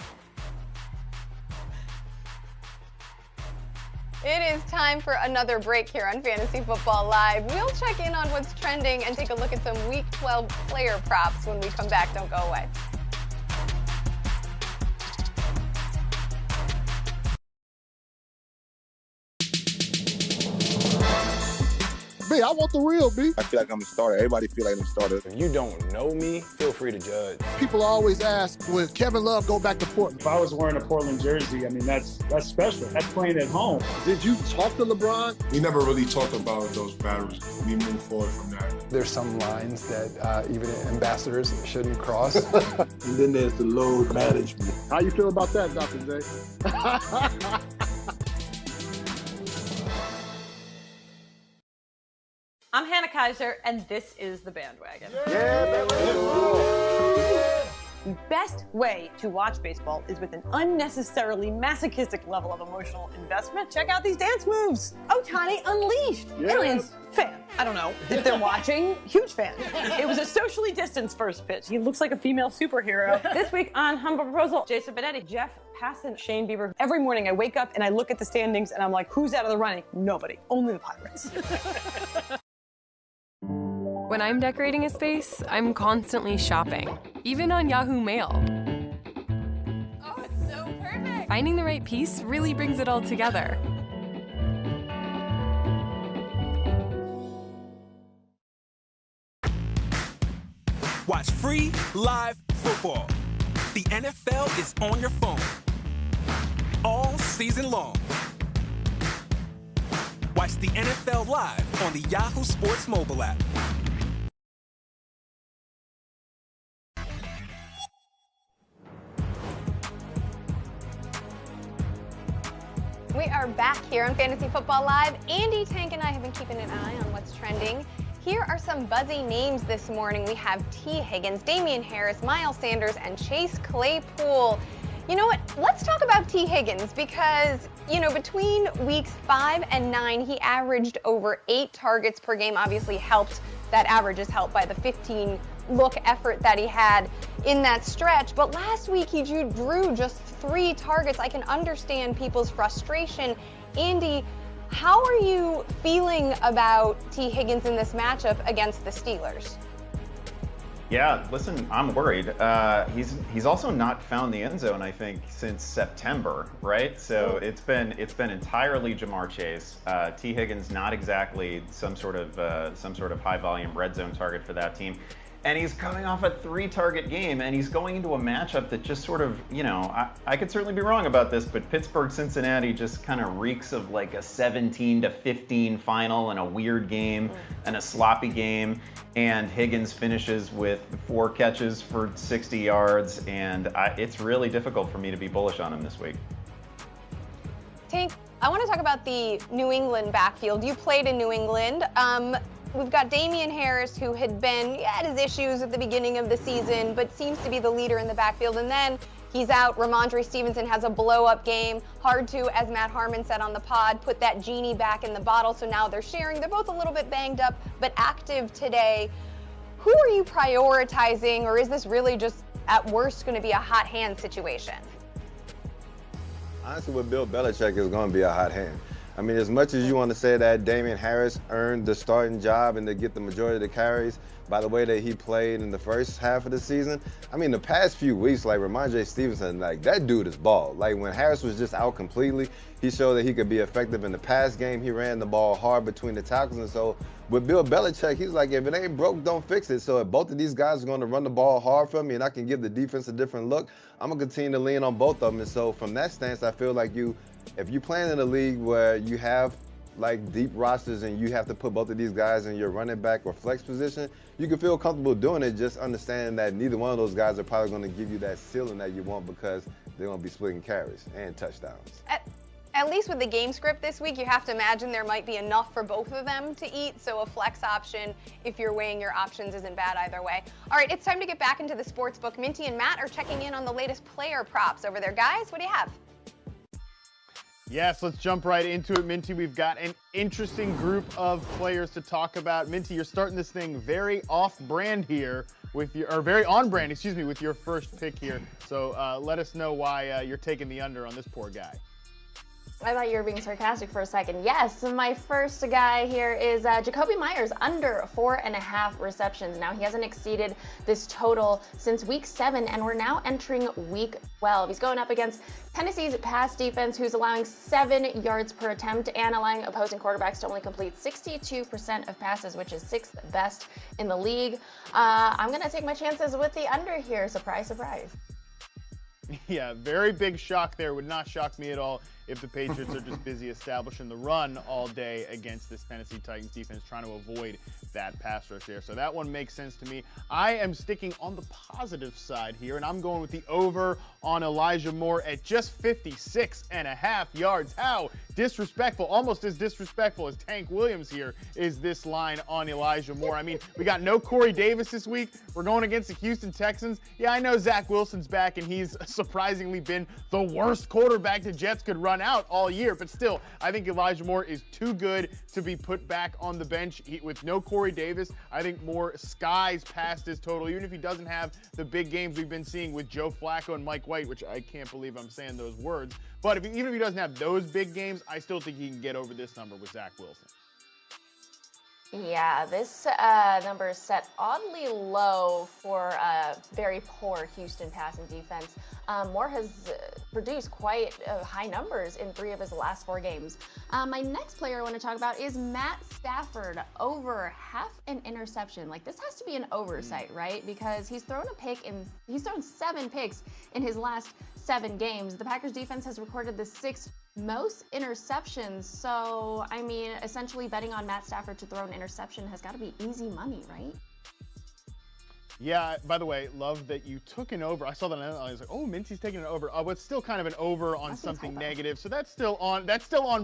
Speaker 2: It is time for another break here on Fantasy Football Live. We'll check in on what's trending and take a look at some Week 12 player props when we come back. Don't go away.
Speaker 7: B, I want the real B.
Speaker 16: I feel like I'm a starter. Everybody feel like I'm a starter.
Speaker 9: If you don't know me, feel free to judge.
Speaker 7: People always ask, will Kevin Love go back to Portland?
Speaker 10: If I was wearing a Portland jersey, I mean, that's special. That's playing at home.
Speaker 7: Did you talk to LeBron?
Speaker 8: We never really talked about those battles. We moved forward from that.
Speaker 9: There's some lines that even ambassadors shouldn't cross.
Speaker 7: And then there's the load management. How you feel about that, Dr. J?
Speaker 11: I'm Hannah Kaiser, and this is The Bandwagon. The best way to watch baseball is with an unnecessarily masochistic level of emotional investment. Check out these dance moves. Ohtani Unleashed. Aliens fan. I don't know if they're watching. Huge fan. It was a socially distanced first pitch. He looks like a female superhero. This week on Humble Proposal, Jason Benetti, Jeff Passan, Shane Bieber. Every morning I wake up and I look at the standings and I'm like, who's out of the running? Nobody. Only the Pirates.
Speaker 12: When I'm decorating a space, I'm constantly shopping, even on Yahoo Mail.
Speaker 13: Oh, it's so perfect.
Speaker 12: Finding the right piece really brings it all together.
Speaker 1: Watch free live football. The NFL is on your phone all season long. Watch the NFL live on the Yahoo Sports mobile app.
Speaker 2: We are back here on Fantasy Football Live. Andy, Tank, and I have been keeping an eye on what's trending. Here are some buzzy names this morning. We have T. Higgins, Damian Harris, Miles Sanders, and Chase Claypool. You know what? Let's talk about T. Higgins because, between weeks 5 and 9, he averaged over 8 targets per game. Obviously that average is helped by the 15-look effort that he had in that stretch. But last week, he drew just 3 targets. I can understand people's frustration. Andy, how are you feeling about T. Higgins in this matchup against the Steelers?
Speaker 3: Yeah, listen, I'm worried. He's also not found the end zone, I think, since September, right? So it's been entirely Jamar Chase. T. Higgins not exactly some sort of high volume red zone target for that team. And he's coming off a 3-target game, and he's going into a matchup that just sort of, I could certainly be wrong about this, but Pittsburgh-Cincinnati just kind of reeks of like a 17-15 final and a weird game and a sloppy game. And Higgins finishes with 4 catches for 60 yards, and it's really difficult for me to be bullish on him this week.
Speaker 2: Tank, I want to talk about the New England backfield. You played in New England. We've got Damian Harris, who had his issues at the beginning of the season, but seems to be the leader in the backfield. And then he's out. Ramondre Stevenson has a blow-up game. Hard to, as Matt Harmon said on the pod, put that genie back in the bottle. So now they're sharing. They're both a little bit banged up, but active today. Who are you prioritizing, or is this really just, at worst, going to be a hot hand situation?
Speaker 5: Honestly, with Bill Belichick, it's going to be a hot hand. I mean, as much as you want to say that Damian Harris earned the starting job and to get the majority of the carries by the way that he played in the first half of the season, I mean, the past few weeks, like Ramondre Stevenson, like that dude is bald. Like when Harris was just out completely, he showed that he could be effective in the pass game. He ran the ball hard between the tackles. And so with Bill Belichick, he's like, if it ain't broke, don't fix it. So if both of these guys are going to run the ball hard for me and I can give the defense a different look, I'm going to continue to lean on both of them. And so from that stance, I feel like if you're playing in a league where you have like deep rosters and you have to put both of these guys in your running back or flex position, you can feel comfortable doing it, just understanding that neither one of those guys are probably going to give you that ceiling that you want because they're going to be splitting carries and touchdowns.
Speaker 2: At least with the game script this week, you have to imagine there might be enough for both of them to eat. So a flex option, if you're weighing your options, isn't bad either way. All right, it's time to get back into the sports book. Minty and Matt are checking in on the latest player props over there. Guys, what do you have?
Speaker 4: Yes, let's jump right into it, Minty. We've got an interesting group of players to talk about. Minty, you're starting this thing very off-brand here very on-brand, with your first pick here. So let us know why you're taking the under on this poor guy.
Speaker 6: I thought you were being sarcastic for a second. Yes, my first guy here is Jacoby Myers, under 4.5 receptions. Now, he hasn't exceeded this total since week 7, and we're now entering week 12. He's going up against Tennessee's pass defense, who's allowing 7 yards per attempt and allowing opposing quarterbacks to only complete 62% of passes, which is 6th best in the league. I'm going to take my chances with the under here. Surprise, surprise.
Speaker 4: Yeah, very big shock there. Would not shock me at all if the Patriots are just busy establishing the run all day against this Tennessee Titans defense, trying to avoid that pass rush there. So that one makes sense to me. I am sticking on the positive side here, and I'm going with the over on Elijah Moore at just 56.5 yards. How disrespectful, almost as disrespectful as Tank Williams here is this line on Elijah Moore. I mean, we got no Corey Davis this week. We're going against the Houston Texans. Yeah, I know Zach Wilson's back, and he's surprisingly been the worst quarterback the Jets could run out all year, but still, I think Elijah Moore is too good to be put back on the bench. With no Corey Davis, I think Moore skies past his total, even if he doesn't have the big games we've been seeing with Joe Flacco and Mike White, which I can't believe I'm saying those words. But even if he doesn't have those big games, I still think he can get over this number with Zach Wilson.
Speaker 6: Yeah, this number is set oddly low for a very poor Houston passing defense. Moore has produced quite high numbers in 3 of his last 4 games. My next player I want to talk about is Matt Stafford, over half an interception. Like, this has to be an oversight, right? Because he's thrown 7 picks in his last 7 games. The Packers defense has recorded the 6th most interceptions. So, I mean, essentially betting on Matt Stafford to throw an interception has got to be easy money, right?
Speaker 4: Yeah, by the way, love that you took an over. I saw that and I was like, oh, Minty's taking an over. But it's still kind of an over on something negative. So that's still on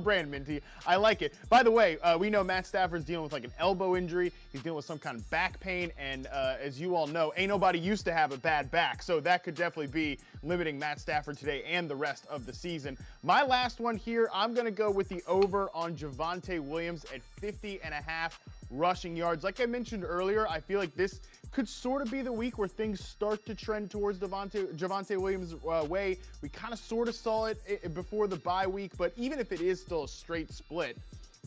Speaker 4: brand, Minty. I like it. By the way, we know Matt Stafford's dealing with like an elbow injury. He's dealing with some kind of back pain. And as you all know, ain't nobody used to have a bad back. So that could definitely be limiting Matt Stafford today and the rest of the season. My last one here, I'm going to go with the over on Javonte Williams at 50.5 rushing yards. Like I mentioned earlier, I feel like this could sort of be the week where things start to trend towards Javonte Williams' way. We kind of sort of saw it before the bye week, but even if it is still a straight split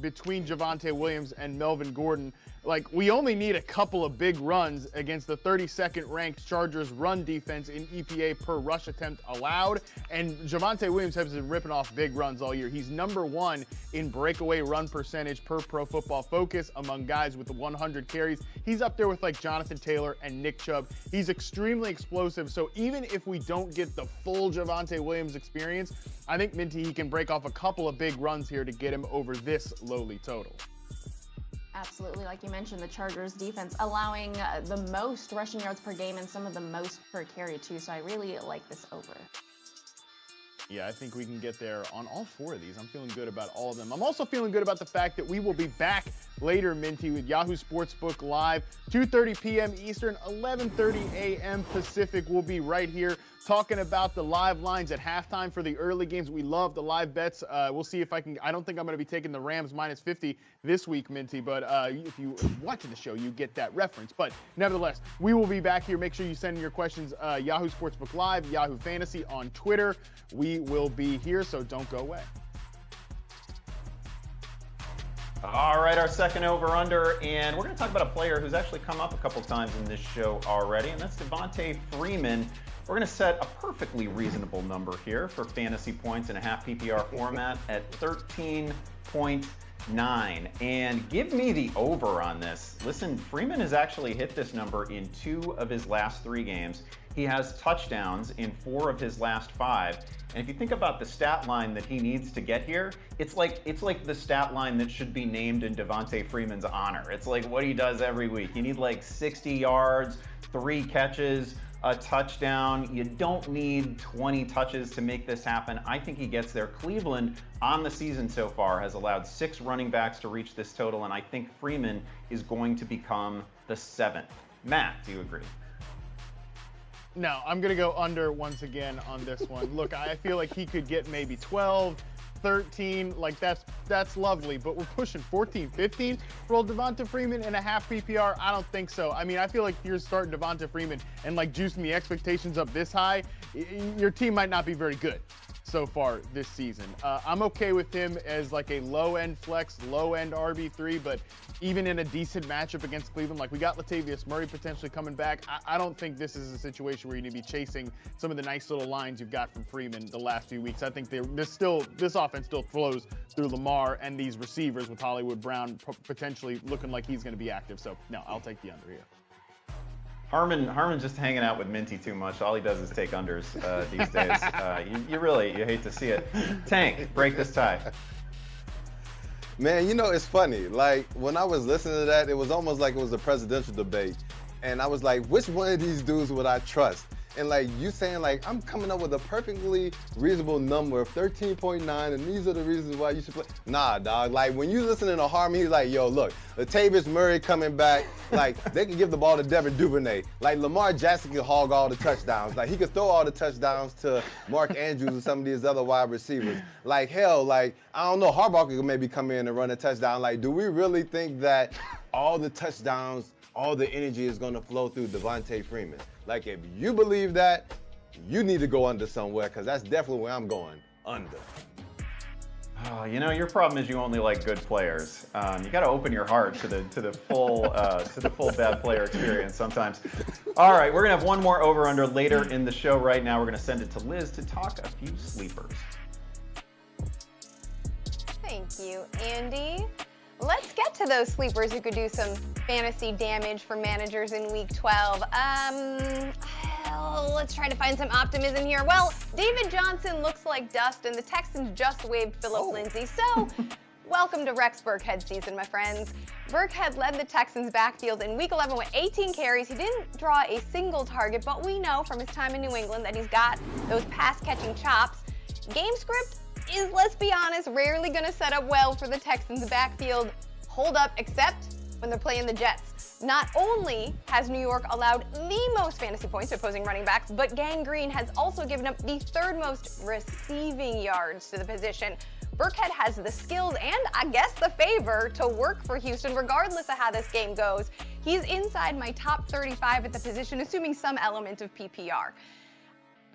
Speaker 4: between Javonte Williams and Melvin Gordon, like, we only need a couple of big runs against the 32nd ranked Chargers run defense in EPA per rush attempt allowed. And Javonte Williams has been ripping off big runs all year. He's #1 in breakaway run percentage per Pro Football Focus among guys with the 100 carries. He's up there with like Jonathan Taylor and Nick Chubb. He's extremely explosive. So even if we don't get the full Javonte Williams experience, I think Minty, he can break off a couple of big runs here to get him over this lowly total.
Speaker 6: Absolutely. Like you mentioned, the Chargers defense allowing the most rushing yards per game and some of the most per carry too. So I really like this over.
Speaker 4: Yeah, I think we can get there on all 4 of these. I'm feeling good about all of them. I'm also feeling good about the fact that we will be back later, Minty, with Yahoo Sportsbook Live, 2:30 p.m. Eastern, 11:30 a.m. Pacific. We'll be right here talking about the live lines at halftime for the early games. We love the live bets. We'll see if I can. I don't think I'm going to be taking the Rams -50 this week, Minty, but if you watch the show, you get that reference. But nevertheless, we will be back here. Make sure you send in your questions, Yahoo Sportsbook Live, Yahoo Fantasy on Twitter. We will be here, so don't go away.
Speaker 3: All right, our second over-under, and we're going to talk about a player who's actually come up a couple times in this show already, and that's Devonte Freeman. We're going to set a perfectly reasonable number here for fantasy points in a half PPR format at 13.9. And give me the over on this. Listen, Freeman has actually hit this number in 2 of his last 3 games. He has touchdowns in 4 of his last 5. And if you think about the stat line that he needs to get here, it's like the stat line that should be named in Devonte Freeman's honor. It's like what he does every week. You need like 60 yards, 3 catches, a touchdown. You don't need 20 touches to make this happen. I think he gets there. Cleveland on the season so far has allowed 6 running backs to reach this total, and I think Freeman is going to become the 7th. Matt, do you agree?
Speaker 4: No, I'm going to go under once again on this one. Look, I feel like he could get maybe 12, 13. Like, that's lovely. But we're pushing 14, 15 for old Devonta Freeman in a half PPR. I don't think so. I mean, I feel like if you're starting Devonta Freeman and, like, juicing the expectations up this high, your team might not be very good so far this season. I'm okay with him as like a low-end flex, low-end RB3, but even in a decent matchup against Cleveland, like we got Latavius Murray potentially coming back, I don't think this is a situation where you need to be chasing some of the nice little lines you've got from Freeman the last few weeks. I think this offense still flows through Lamar and these receivers with Hollywood Brown potentially looking like he's going to be active. So, no, I'll take the under here.
Speaker 3: Harmon's just hanging out with Minty too much. All he does is take unders these days. You hate to see it. Tank, break this tie.
Speaker 5: Man, you know, it's funny. Like, when I was listening to that, it was almost like it was a presidential debate. And I was like, which one of these dudes would I trust? And like you saying, like, I'm coming up with a perfectly reasonable number of 13.9, and these are the reasons why you should play. Nah, dog. Like, when you listening to Harmon, he's like, yo, look, Latavius Murray coming back. Like, they can give the ball to Devin Duvernay. Like, Lamar Jackson can hog all the touchdowns. Like, he could throw all the touchdowns to Mark Andrews and some of these other wide receivers. Like, hell, like, I don't know, Harbaugh could maybe come in and run a touchdown. Like, do we really think that all the touchdowns, all the energy is going to flow through Devonte Freeman? Like, if you believe that, you need to go under somewhere, because that's definitely where I'm going, under.
Speaker 3: Oh, your problem is you only like good players. You got to open your heart to the full bad player experience sometimes. All right, we're gonna have one more over/under later in the show. Right now, we're gonna send it to Liz to talk a few sleepers.
Speaker 2: Thank you, Andy. Let's get to those sleepers who could do some fantasy damage for managers in Week 12. Let's try to find some optimism here. Well, David Johnson looks like dust, and the Texans just waived Phillip Lindsay. So, welcome to Rex Burkhead season, my friends. Burkhead led the Texans' backfield in Week 11 with 18 carries. He didn't draw a single target, but we know from his time in New England that he's got those pass-catching chops. Game script is, let's be honest, rarely going to set up well for the Texans' backfield hold up, except when they're playing the Jets. Not only has New York allowed the most fantasy points to opposing running backs, but Gang Green has also given up the third most receiving yards to the position. Burkhead has the skills and, I guess, the favor to work for Houston regardless of how this game goes. He's inside my top 35 at the position, assuming some element of PPR.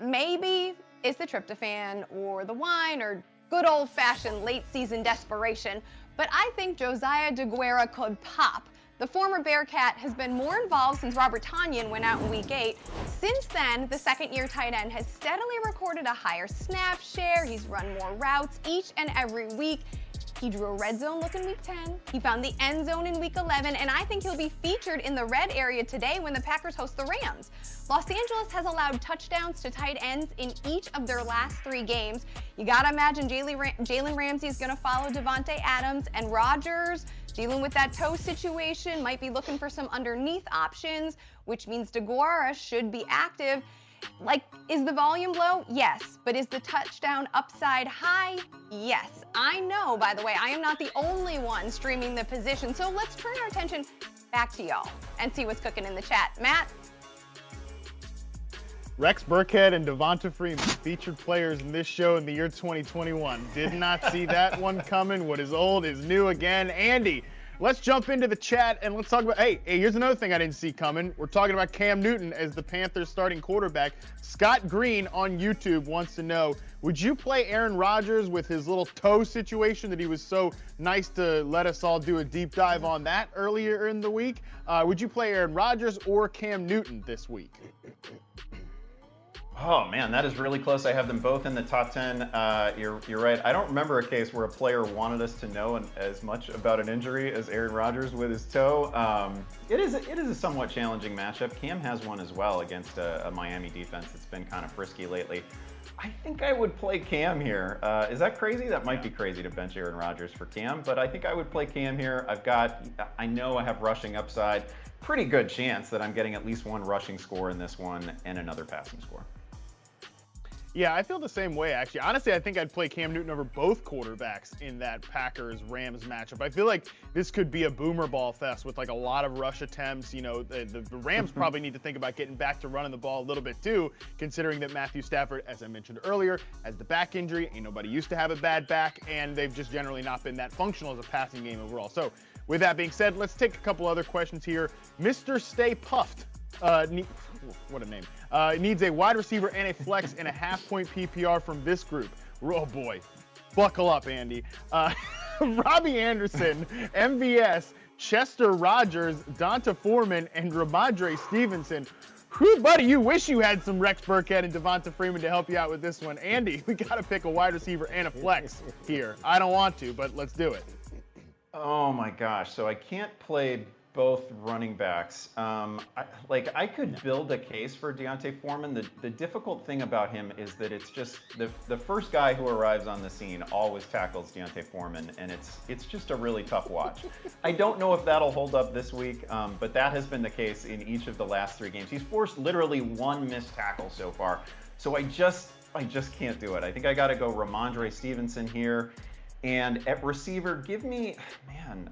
Speaker 2: Maybe it's the tryptophan or the wine or good old-fashioned late-season desperation, but I think Josiah DeGuara could pop. The former Bearcat has been more involved since Robert Tonyan went out in Week 8. Since then, the second-year tight end has steadily recorded a higher snap share. He's run more routes each and every week. He drew a red zone look in Week 10. He found the end zone in Week 11, and I think he'll be featured in the red area today when the Packers host the Rams. Los Angeles has allowed touchdowns to tight ends in each of their last 3 games. You gotta imagine Jalen Ramsey is gonna follow Devonte Adams, and Rodgers, dealing with that toe situation, might be looking for some underneath options, which means DeGuara should be active. Like, is the volume low? Yes. But is the touchdown upside high? Yes. I know, by the way, I am not the only one streaming the position, so let's turn our attention back to y'all and see what's cooking in the chat. Matt?
Speaker 4: Rex Burkhead and Devonta Freeman, featured players in this show in the year 2021. Did not see that one coming. What is old is new again. Andy, let's jump into the chat and let's talk about, hey, here's another thing I didn't see coming. We're talking about Cam Newton as the Panthers starting quarterback. Scott Green on YouTube wants to know, would you play Aaron Rodgers with his little toe situation that he was so nice to let us all do a deep dive on that earlier in the week? Would you play Aaron Rodgers or Cam Newton this week?
Speaker 3: Oh man, that is really close. I have them both in the top 10. You're right. I don't remember a case where a player wanted us to know as much about an injury as Aaron Rodgers with his toe. It is a somewhat challenging matchup. Cam has one as well against a Miami defense that's been kind of frisky lately. I think I would play Cam here. Is that crazy? That might be crazy to bench Aaron Rodgers for Cam, but I think I would play Cam here. I know I have rushing upside. Pretty good chance that I'm getting at least one rushing score in this one and another passing score.
Speaker 4: Yeah, I feel the same way, actually. Honestly, I think I'd play Cam Newton over both quarterbacks in that Packers-Rams matchup. I feel like this could be a boomer ball fest with, like, a lot of rush attempts. You know, the Rams probably need to think about getting back to running the ball a little bit, too, considering that Matthew Stafford, as I mentioned earlier, has the back injury. Ain't nobody used to have a bad back, and they've just generally not been that functional as a passing game overall. So, with that being said, let's take a couple other questions here. Mr. Stay Puffed. What a name. Needs a wide receiver and a flex and a half-point PPR from this group. Oh, boy. Buckle up, Andy. Robbie Anderson, MVS, Chester Rogers, Devonta Freeman, and Ramondre Stevenson. Whew, buddy, you wish you had some Rex Burkhead and Devonta Freeman to help you out with this one. Andy, we got to pick a wide receiver and a flex here. I don't want to, but let's do it.
Speaker 3: Oh, my gosh. So I can't play both running backs. I could build a case for Devonta Freeman. The difficult thing about him is that it's just the first guy who arrives on the scene always tackles Devonta Freeman, and it's just a really tough watch. I don't know if that'll hold up this week, but that has been the case in each of the last 3 games. He's forced literally 1 missed tackle so far, so I just can't do it. I think I got to go Ramondre Stevenson here. And at receiver, give me,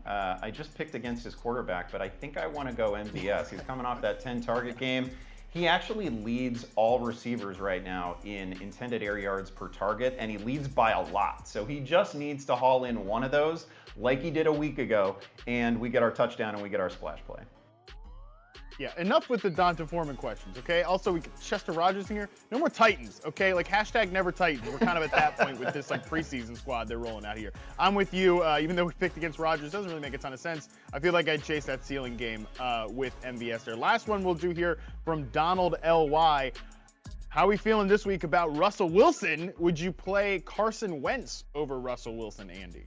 Speaker 3: I just picked against his quarterback, but I think I want to go MVS. He's coming off that 10-target game. He actually leads all receivers right now in intended air yards per target, and he leads by a lot. So he just needs to haul in one of those like he did a week ago, and we get our touchdown and we get our splash play.
Speaker 4: Yeah, enough with the Devonta Freeman questions, okay? Also, we get Chester Rodgers in here. No more Titans, okay? Like, hashtag never Titans. We're kind of at that point with this, like, preseason squad they're rolling out here. I'm with you. Even though we picked against Rodgers, doesn't really make a ton of sense. I feel like I'd chase that ceiling game with MVS there. Last one we'll do here from Donald L.Y. How are we feeling this week about Russell Wilson? Would you play Carson Wentz over Russell Wilson, Andy?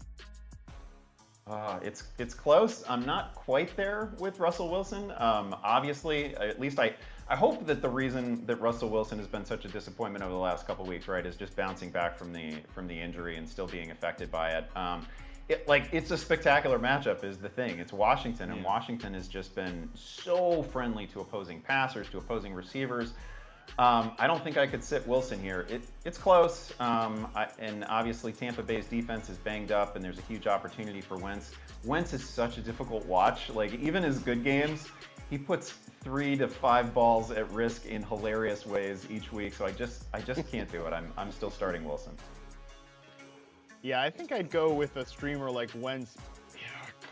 Speaker 3: It's close. I'm not quite there with Russell Wilson. Obviously, at least I hope that the reason that Russell Wilson has been such a disappointment over the last couple of weeks, right, is just bouncing back from the injury and still being affected by it. It's a spectacular matchup is the thing. It's Washington, and Washington has just been so friendly to opposing passers, to opposing receivers. I don't think I could sit Wilson here. It's close, and obviously Tampa Bay's defense is banged up, and there's a huge opportunity for Wentz. Wentz is such a difficult watch. Like, even his good games, he puts 3 to 5 balls at risk in hilarious ways each week. So I just can't do it. I'm still starting Wilson.
Speaker 4: Yeah, I think I'd go with a streamer like Wentz.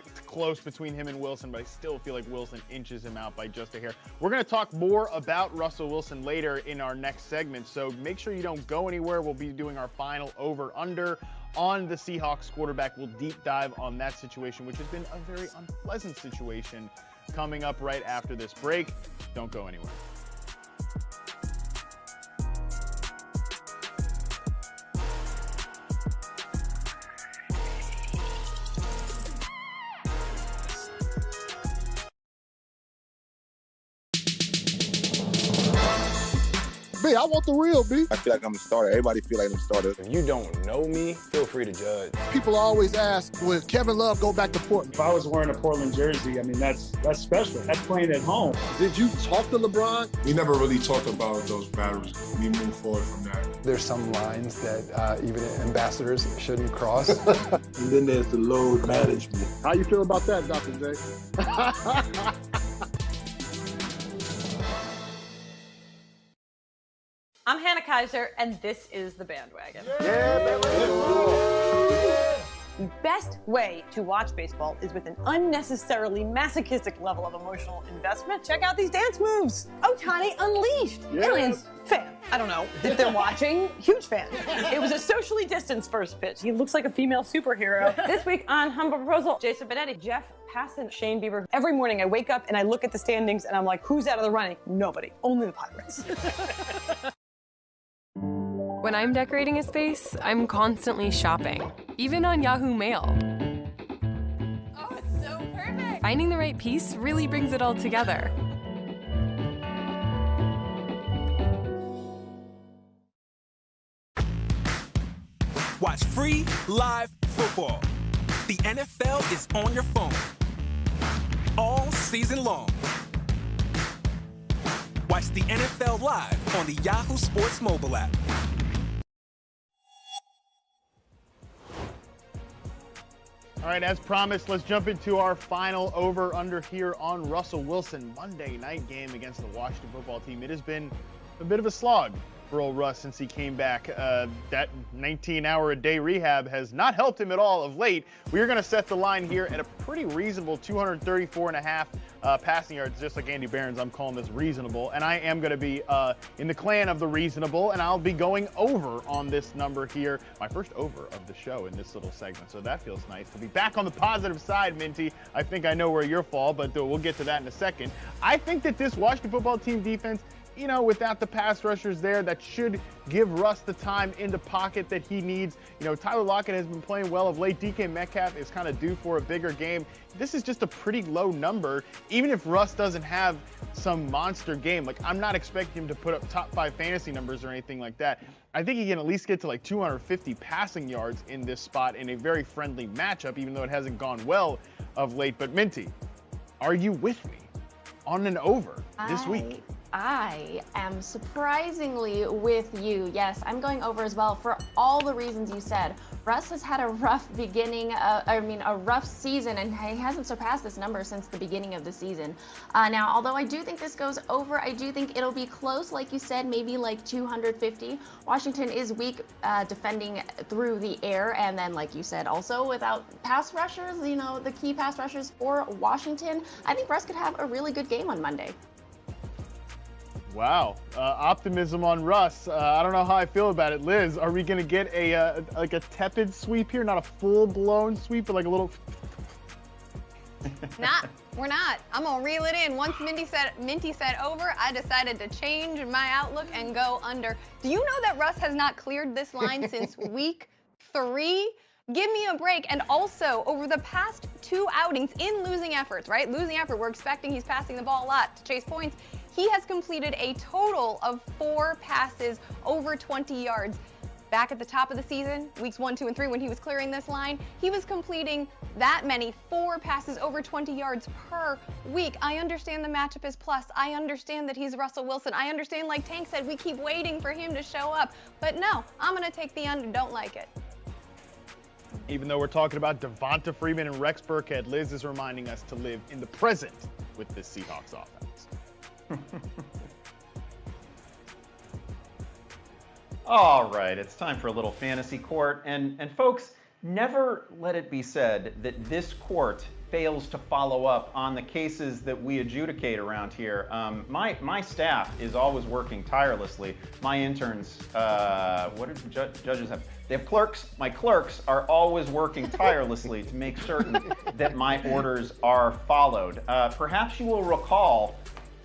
Speaker 4: It's close between him and Wilson, but I still feel like Wilson inches him out by just a hair. We're going to talk more about Russell Wilson later in our next segment, so make sure you don't go anywhere. We'll be doing our final over-under on the Seahawks quarterback. We'll deep dive on that situation, which has been a very unpleasant situation, coming up right after this break. Don't go anywhere.
Speaker 7: B, I want the real B.
Speaker 16: I feel like I'm a starter. Everybody feel like I'm a starter.
Speaker 9: If you don't know me, feel free to judge.
Speaker 7: People always ask, will Kevin Love go back to Portland?
Speaker 10: If I was wearing a Portland jersey, I mean, that's special. That's playing at home.
Speaker 7: Did you talk to LeBron?
Speaker 8: We never really talked about those battles. We moved forward from that.
Speaker 9: There's some lines that even ambassadors shouldn't cross.
Speaker 7: And then there's the load management. How you feel about that, Dr. J?
Speaker 11: I'm Hannah Kaiser, and this is The Bandwagon. The best way to watch baseball is with an unnecessarily masochistic level of emotional investment. Check out these dance moves. Ohtani Unleashed. Aliens, fan. I don't know if they're watching. Huge fan. It was a socially distanced first pitch. He looks like a female superhero. This week on Humble Proposal, Jason Benetti, Jeff Passan, Shane Bieber. Every morning I wake up and I look at the standings and I'm like, who's out of the running? Nobody. Only the Pirates.
Speaker 12: When I'm decorating a space, I'm constantly shopping, even on Yahoo Mail.
Speaker 13: Oh, it's so perfect.
Speaker 12: Finding the right piece really brings it all together.
Speaker 1: Watch free live football. The NFL is on your phone all season long. Watch the NFL live on the Yahoo Sports mobile app.
Speaker 4: All right, as promised, let's jump into our final over-under here on Russell Wilson Monday night game against the Washington football team. It has been a bit of a slog for old Russ since he came back. That 19-hour-a-day rehab has not helped him at all of late. We are going to set the line here at a pretty reasonable 234.5 passing yards. Just like Andy Behrens, I'm calling this reasonable. And I am going to be in the clan of the reasonable, and I'll be going over on this number here. My first over of the show in this little segment, so that feels nice to be back on the positive side, Minty. I think I know where you're fall, but we'll get to that in a second. I think that this Washington football team defense, you know, without the pass rushers there, that should give Russ the time in the pocket that he needs. You know, Tyler Lockett has been playing well of late. DK Metcalf is kind of due for a bigger game. This is just a pretty low number, even if Russ doesn't have some monster game. Like, I'm not expecting him to put up top 5 fantasy numbers or anything like that. I think he can at least get to like 250 passing yards in this spot in a very friendly matchup, even though it hasn't gone well of late. But Minty, are you with me on an over this week?
Speaker 6: I am surprisingly with you. Yes, I'm going over as well for all the reasons you said. Russ has had a rough a rough season, and he hasn't surpassed this number since the beginning of the season. Now, although I do think this goes over, I do think it'll be close, like you said, maybe like 250. Washington is weak defending through the air, and then, like you said, also without pass rushers, the key pass rushers for Washington. I think Russ could have a really good game on Monday.
Speaker 4: Wow, optimism on Russ. I don't know how I feel about it. Liz, are we going to get a tepid sweep here? Not a full-blown sweep, but like a little...
Speaker 2: We're not. I'm going to reel it in. Once Minty said over, I decided to change my outlook and go under. Do you know that Russ has not cleared this line since week 3? Give me a break. And also, over the past 2 outings in losing efforts, right? Losing effort, we're expecting he's passing the ball a lot to chase points. He has completed a total of 4 passes over 20 yards. Back at the top of the season, weeks 1, 2, and 3, when he was clearing this line, he was completing that many 4 passes over 20 yards per week. I understand the matchup is plus. I understand that he's Russell Wilson. I understand, like Tank said, we keep waiting for him to show up. But no, I'm going to take the under. Don't like it.
Speaker 4: Even though we're talking about Devonta Freeman and Rex Burkhead, Liz is reminding us to live in the present with this Seahawks offense.
Speaker 3: All right, it's time for a little fantasy court. And folks, never let it be said that this court fails to follow up on the cases that we adjudicate around here. My staff is always working tirelessly. My interns, what do judges have? They have clerks. My clerks are always working tirelessly to make certain that my orders are followed. Perhaps you will recall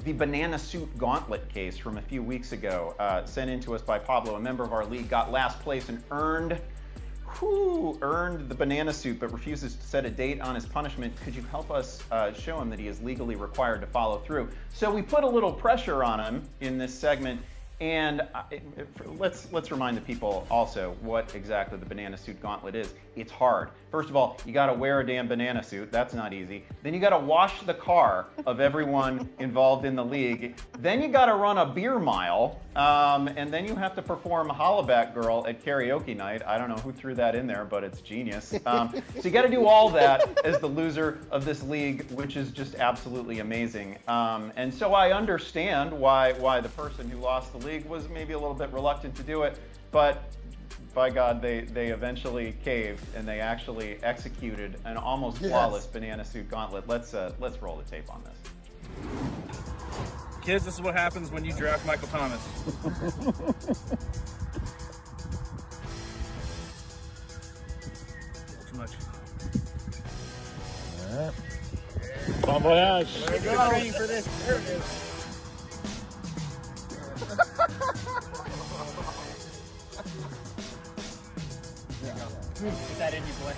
Speaker 3: the banana suit gauntlet case from a few weeks ago, sent in to us by Pablo, a member of our league, got last place and earned the banana suit, but refuses to set a date on his punishment. Could you help us show him that he is legally required to follow through? So we put a little pressure on him in this segment, and let's remind the people also what exactly the banana suit gauntlet is. It's hard. First of all, you got to wear a damn banana suit. That's not easy. Then you got to wash the car of everyone involved in the league. Then you got to run a beer mile, and then you have to perform Hollaback Girl at karaoke night. I don't know who threw that in there, but it's genius. So you got to do all that as the loser of this league, which is just absolutely amazing. And so I understand why the person who lost the league was maybe a little bit reluctant to do it, but by God, they eventually caved and they actually executed an almost flawless banana suit gauntlet. Let's roll the tape on this.
Speaker 17: Kids, this is what happens when you draft Michael Thomas. Too much.
Speaker 10: All right. Bon voyage.
Speaker 17: There we go. Training for this. There it is. Get that in you, boy.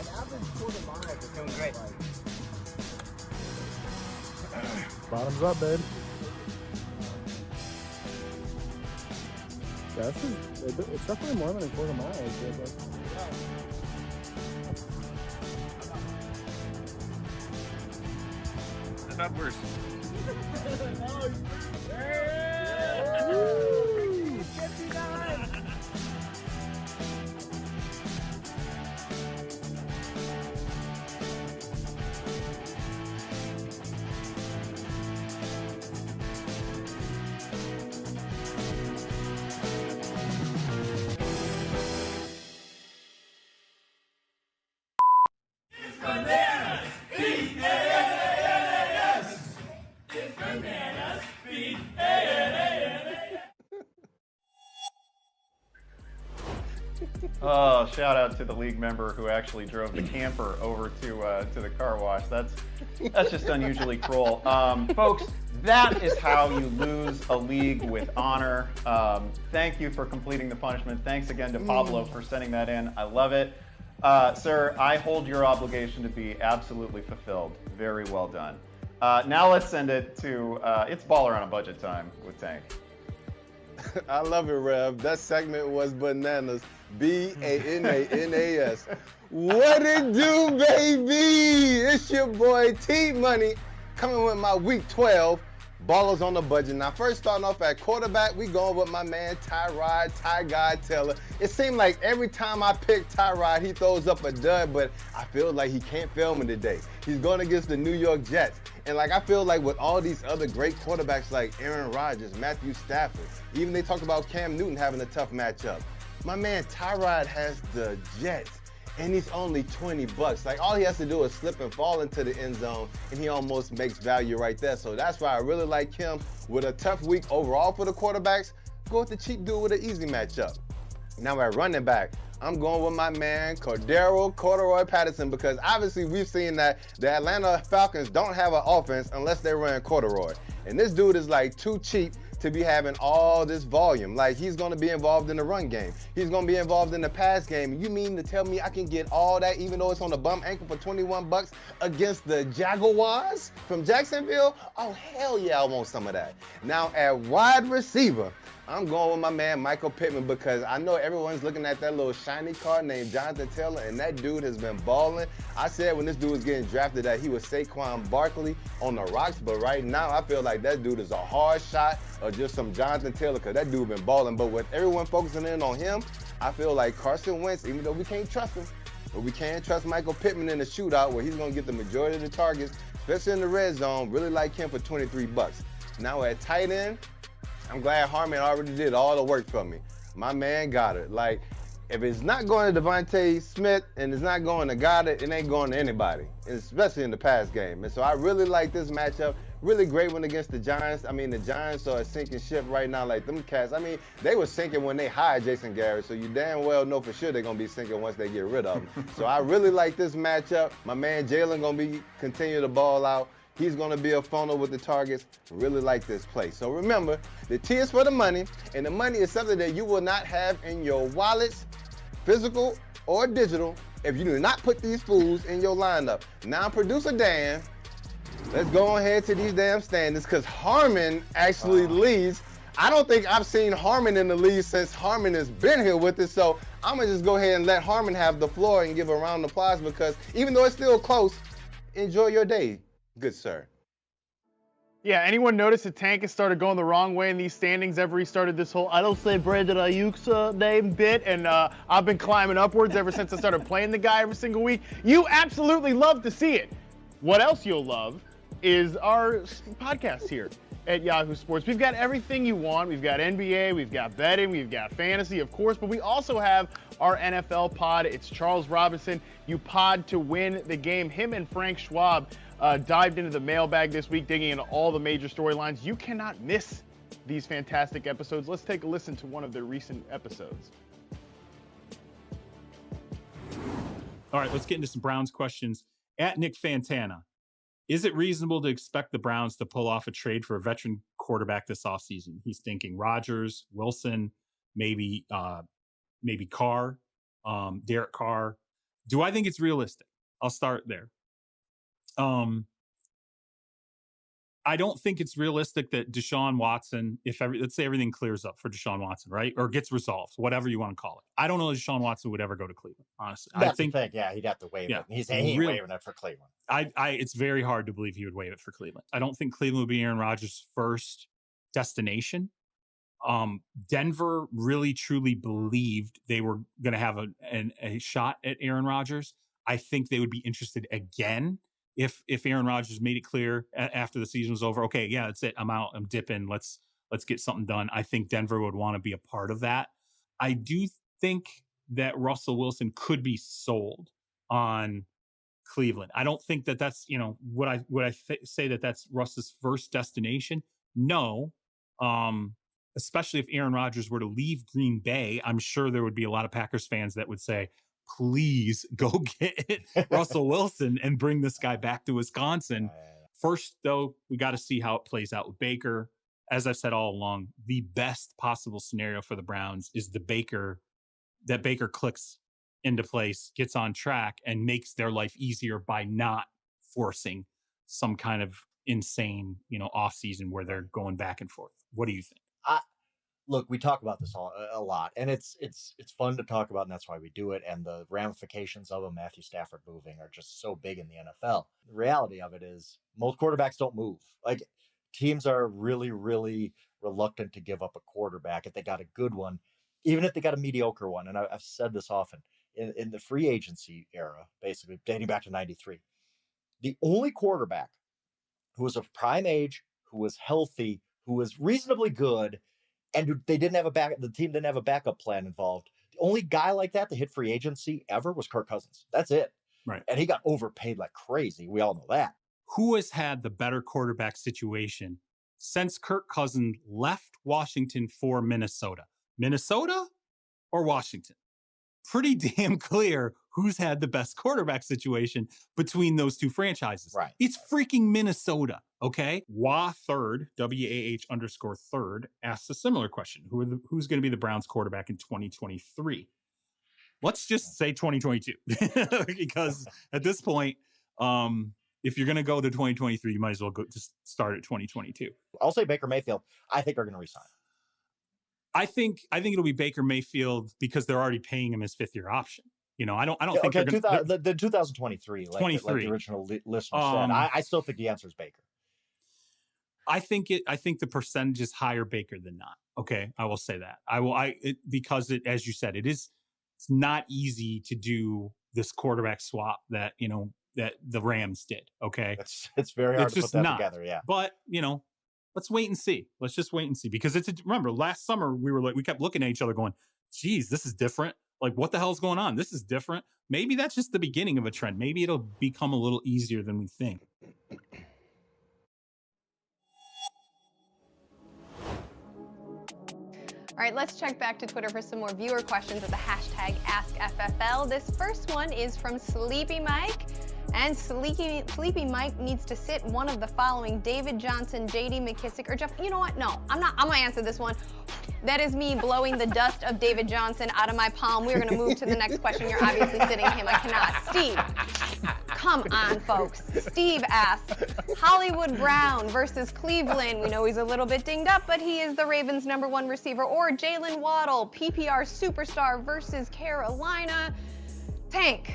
Speaker 17: It's doing great.
Speaker 10: Bottoms up, babe. Yeah, it's definitely more than a quarter mile.
Speaker 17: It's not worse.
Speaker 3: Oh, shout out to the league member who actually drove the camper over to the car wash. That's just unusually cruel. Folks, that is how you lose a league with honor. Thank you for completing the punishment. Thanks again to Pablo for sending that in. I love it. Sir, I hold your obligation to be absolutely fulfilled. Very well done. Now let's send it to, it's Baller on a Budget time with Tank.
Speaker 5: I love it, Rev. That segment was bananas. B-A-N-A-N-A-S. What it do, baby? It's your boy T-Money coming with my Week 12 Ballers on the budget. Now, first starting off at quarterback, we going with my man Tyrod Taylor. It seemed like every time I pick Tyrod, he throws up a dud, but I feel like he can't fail me today. He's going against the New York Jets. And I feel like with all these other great quarterbacks like Aaron Rodgers, Matthew Stafford, even they talk about Cam Newton having a tough matchup. My man Tyrod has the Jets. And he's only $20. All he has to do is slip and fall into the end zone, and he almost makes value right there. So that's why I really like him. With a tough week overall for the quarterbacks, go with the cheap dude with an easy matchup. Now at running back, I'm going with my man Corduroy Patterson, because obviously we've seen that the Atlanta Falcons don't have an offense unless they run Corduroy. And this dude is too cheap to be having all this volume. He's going to be involved in the run game. He's going to be involved in the pass game. You mean to tell me I can get all that even though it's on a bum ankle for $21 against the Jaguars from Jacksonville? Oh, hell yeah, I want some of that. Now at wide receiver, I'm going with my man Michael Pittman, because I know everyone's looking at that little shiny card named Jonathan Taylor, and that dude has been balling. I said when this dude was getting drafted that he was Saquon Barkley on the rocks, but right now I feel like that dude is a hard shot or just some Jonathan Taylor, because that dude been balling. But with everyone focusing in on him, I feel like Carson Wentz, even though we can't trust him, but we can trust Michael Pittman in the shootout where he's going to get the majority of the targets, especially in the red zone. Really like him for $23. Now at tight end, I'm glad Harmon already did all the work for me. My man got it. If it's not going to Devonte Smith and it's not going to Goddard, it ain't going to anybody, especially in the pass game. And so I really like this matchup. Really great one against the Giants. The Giants are a sinking ship right now. Them cats, they were sinking when they hired Jason Garrett, so you damn well know for sure they're going to be sinking once they get rid of him. So I really like this matchup. My man Jalen going to be continue to ball out. He's going to be a funnel with the targets. Really like this play. So remember, the T is for the money, and the money is something that you will not have in your wallets, physical or digital, if you do not put these fools in your lineup. Now, producer Dan, let's go ahead to these damn standings, because Harmon actually leads. I don't think I've seen Harmon in the lead since Harmon has been here with us. So I'm going to just go ahead and let Harmon have the floor and give a round of applause, because even though it's still close, enjoy your day. Good sir.
Speaker 4: Yeah, anyone notice the tank has started going the wrong way in these standings ever he started this whole I don't say Brandon Ayuk's name bit, and I've been climbing upwards ever since I started playing the guy every single week. You absolutely love to see it. What else you'll love is our podcast here at Yahoo Sports. We've got everything you want. We've got NBA, we've got betting, we've got fantasy, of course, but we also have our NFL pod. It's Charles Robinson. You pod to win the game. Him and Frank Schwab dived into the mailbag this week, digging into all the major storylines. You cannot miss these fantastic episodes. Let's take a listen to one of their recent episodes.
Speaker 18: All right, let's get into some Browns questions. At Nick Fantana, is it reasonable to expect the Browns to pull off a trade for a veteran quarterback this offseason? He's thinking Rodgers, Wilson, maybe Carr, Derek Carr. Do I think it's realistic? I'll start there. I don't think it's realistic that Deshaun Watson, let's say everything clears up for Deshaun Watson, right? Or gets resolved, whatever you want to call it. I don't know if Deshaun Watson would ever go to Cleveland, honestly.
Speaker 17: That's
Speaker 18: I think,
Speaker 17: the thing. Yeah, he'd have to waive it. He ain't waiving it for Cleveland.
Speaker 18: It's very hard to believe he would waive it for Cleveland. I don't think Cleveland would be Aaron Rodgers' first destination. Denver really, truly believed they were going to have a shot at Aaron Rodgers. I think they would be interested again if Aaron Rodgers made it clear after the season was over, okay, yeah, that's it. I'm out. I'm dipping. Let's get something done. I think Denver would want to be a part of that. I do think that Russell Wilson could be sold on Cleveland. I don't think that that's, would I say that that's Russ's first destination? No. Especially if Aaron Rodgers were to leave Green Bay, I'm sure there would be a lot of Packers fans that would say, please go get Russell Wilson and bring this guy back to Wisconsin. First, though, we got to see how it plays out with Baker. As I've said all along, the best possible scenario for the Browns is that Baker clicks into place, gets on track, and makes their life easier by not forcing some kind of insane, off season where they're going back and forth. What do you think?
Speaker 17: Look, we talk about this a lot, and it's fun to talk about, and that's why we do it. And the ramifications of a Matthew Stafford moving are just so big in the NFL. The reality of it is most quarterbacks don't move. teams are really, really reluctant to give up a quarterback if they got a good one, even if they got a mediocre one. And I've said this often in the free agency era, basically dating back to 93, the only quarterback who was of prime age, who was healthy, who was reasonably good, and they didn't have the team didn't have a backup plan involved. The only guy like that hit free agency ever was Kirk Cousins. That's it.
Speaker 18: Right.
Speaker 17: And he got overpaid like crazy. We all know that.
Speaker 18: Who has had the better quarterback situation since Kirk Cousins left Washington for Minnesota? Minnesota or Washington? Pretty damn clear who's had the best quarterback situation between those two franchises.
Speaker 17: Right.
Speaker 18: It's freaking Minnesota, okay? Third, WAH_3, asks a similar question. Who's going to be the Browns quarterback in 2023? Let's just say 2022. Because at this point, if you're going to go to 2023, you might as well just start at 2022.
Speaker 17: I'll say Baker Mayfield. I think are going to resign.
Speaker 18: I think it'll be Baker Mayfield because they're already paying him his fifth-year option. I don't think
Speaker 17: they're
Speaker 18: going
Speaker 17: to the 2023, like the original listener said. I still think the answer is Baker.
Speaker 18: I think the percentage is higher Baker than not. Okay, I will say that. Because as you said, it's not easy to do this quarterback swap that the Rams did. Okay,
Speaker 17: it's very hard to put that together. Yeah,
Speaker 18: but let's wait and see. Let's just wait and see, because remember last summer we kept looking at each other going, geez, this is different. Like, what the hell's going on? This is different. Maybe that's just the beginning of a trend. Maybe it'll become a little easier than we think.
Speaker 2: All right, let's check back to Twitter for some more viewer questions at the hashtag AskFFL. This first one is from Sleepy Mike. And Sleepy Mike needs to sit one of the following: David Johnson, J.D. McKissick, or Jeff. You know what? No, I'm going to answer this one. That is me blowing the dust of David Johnson out of my palm. We're going to move to the next question. You're obviously sitting him. I cannot. Steve, come on, folks. Steve asks, Hollywood Brown versus Cleveland. We know he's a little bit dinged up, but he is the Ravens' #1 receiver. Or Jalen Waddle, PPR superstar versus Carolina. Tank,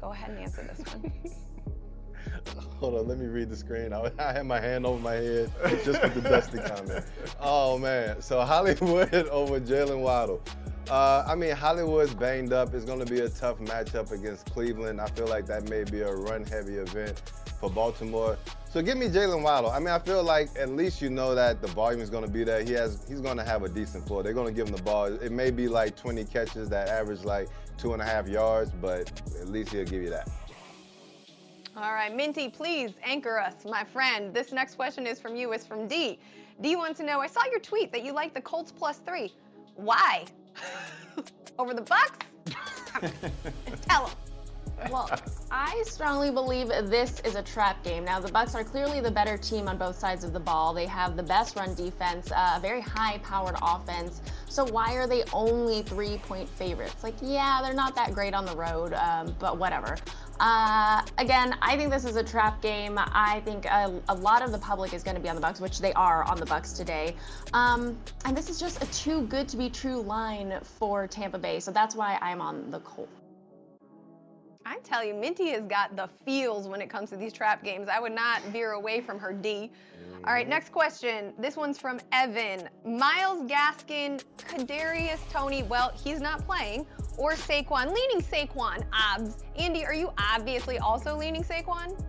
Speaker 2: go ahead and answer this one.
Speaker 5: Hold on, let me read the screen. I had my hand over my head just with the Dusty comment. Oh, man. So Hollywood over Jalen Waddle. Hollywood's banged up. It's going to be a tough matchup against Cleveland. I feel like that may be a run-heavy event for Baltimore. So give me Jalen Waddle. I feel like at least you know that the volume is going to be there. He's going to have a decent floor. They're going to give him the ball. It may be like 20 catches that average like 2.5 yards, but at least he'll give you that.
Speaker 2: All right, Minty, please anchor us, my friend. This next question is from you. It's from D. D wants to know, I saw your tweet that you like the Colts +3. Why? Over the Bucks? Tell them.
Speaker 6: Well, I strongly believe this is a trap game. Now, the Bucks are clearly the better team on both sides of the ball. They have the best run defense, a very high-powered offense. So why are they only 3-point favorites? Like, yeah, they're not that great on the road, but whatever. Again, I think this is a trap game. I think a lot of the public is going to be on the Bucks, which they are on the Bucks today. And this is just a too good to be true line for Tampa Bay. So that's why I'm on the Colts.
Speaker 2: I tell you, Minty has got the feels when it comes to these trap games. I would not veer away from her D. All right, next question. This one's from Evan. Myles Gaskin, Kadarius Toney, well, he's not playing, or Saquon. Leaning Saquon, obs. Andy, are you obviously also leaning Saquon?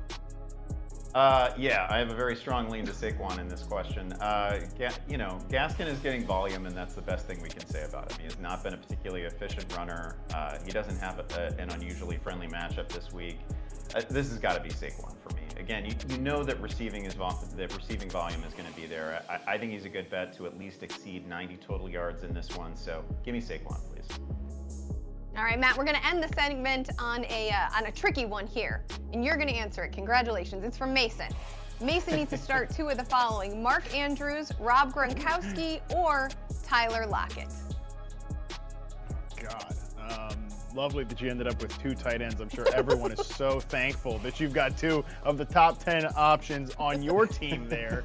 Speaker 3: Yeah, I have a very strong lean to Saquon in this question. Gaskin is getting volume, and that's the best thing we can say about him. He has not been a particularly efficient runner. He doesn't have an unusually friendly matchup this week. This has got to be Saquon for me. Again, you know that receiving volume is going to be there. I think he's a good bet to at least exceed 90 total yards in this one. So give me Saquon, please.
Speaker 2: All right, Matt, we're going to end the segment on a tricky one here, and you're going to answer it. Congratulations. It's from Mason. Mason needs to start two of the following: Mark Andrews, Rob Gronkowski, or Tyler Lockett.
Speaker 4: God. Lovely that you ended up with two tight ends. I'm sure everyone is so thankful that you've got two of the top 10 options on your team there.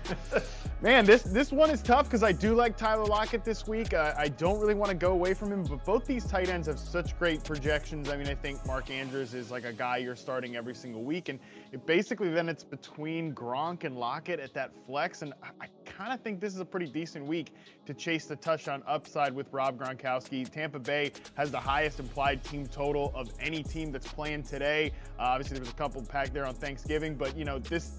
Speaker 4: Man, this one is tough because I do like Tyler Lockett this week. I don't really want to go away from him, but both these tight ends have such great projections. I mean, I think Mark Andrews is like a guy you're starting every single week, and basically then it's between Gronk and Lockett at that flex, and I kind of think this is a pretty decent week to chase the touchdown upside with Rob Gronkowski. Tampa Bay has the highest implied team total of any team that's playing today. Obviously, there was a couple packed there on Thanksgiving, but, you know, this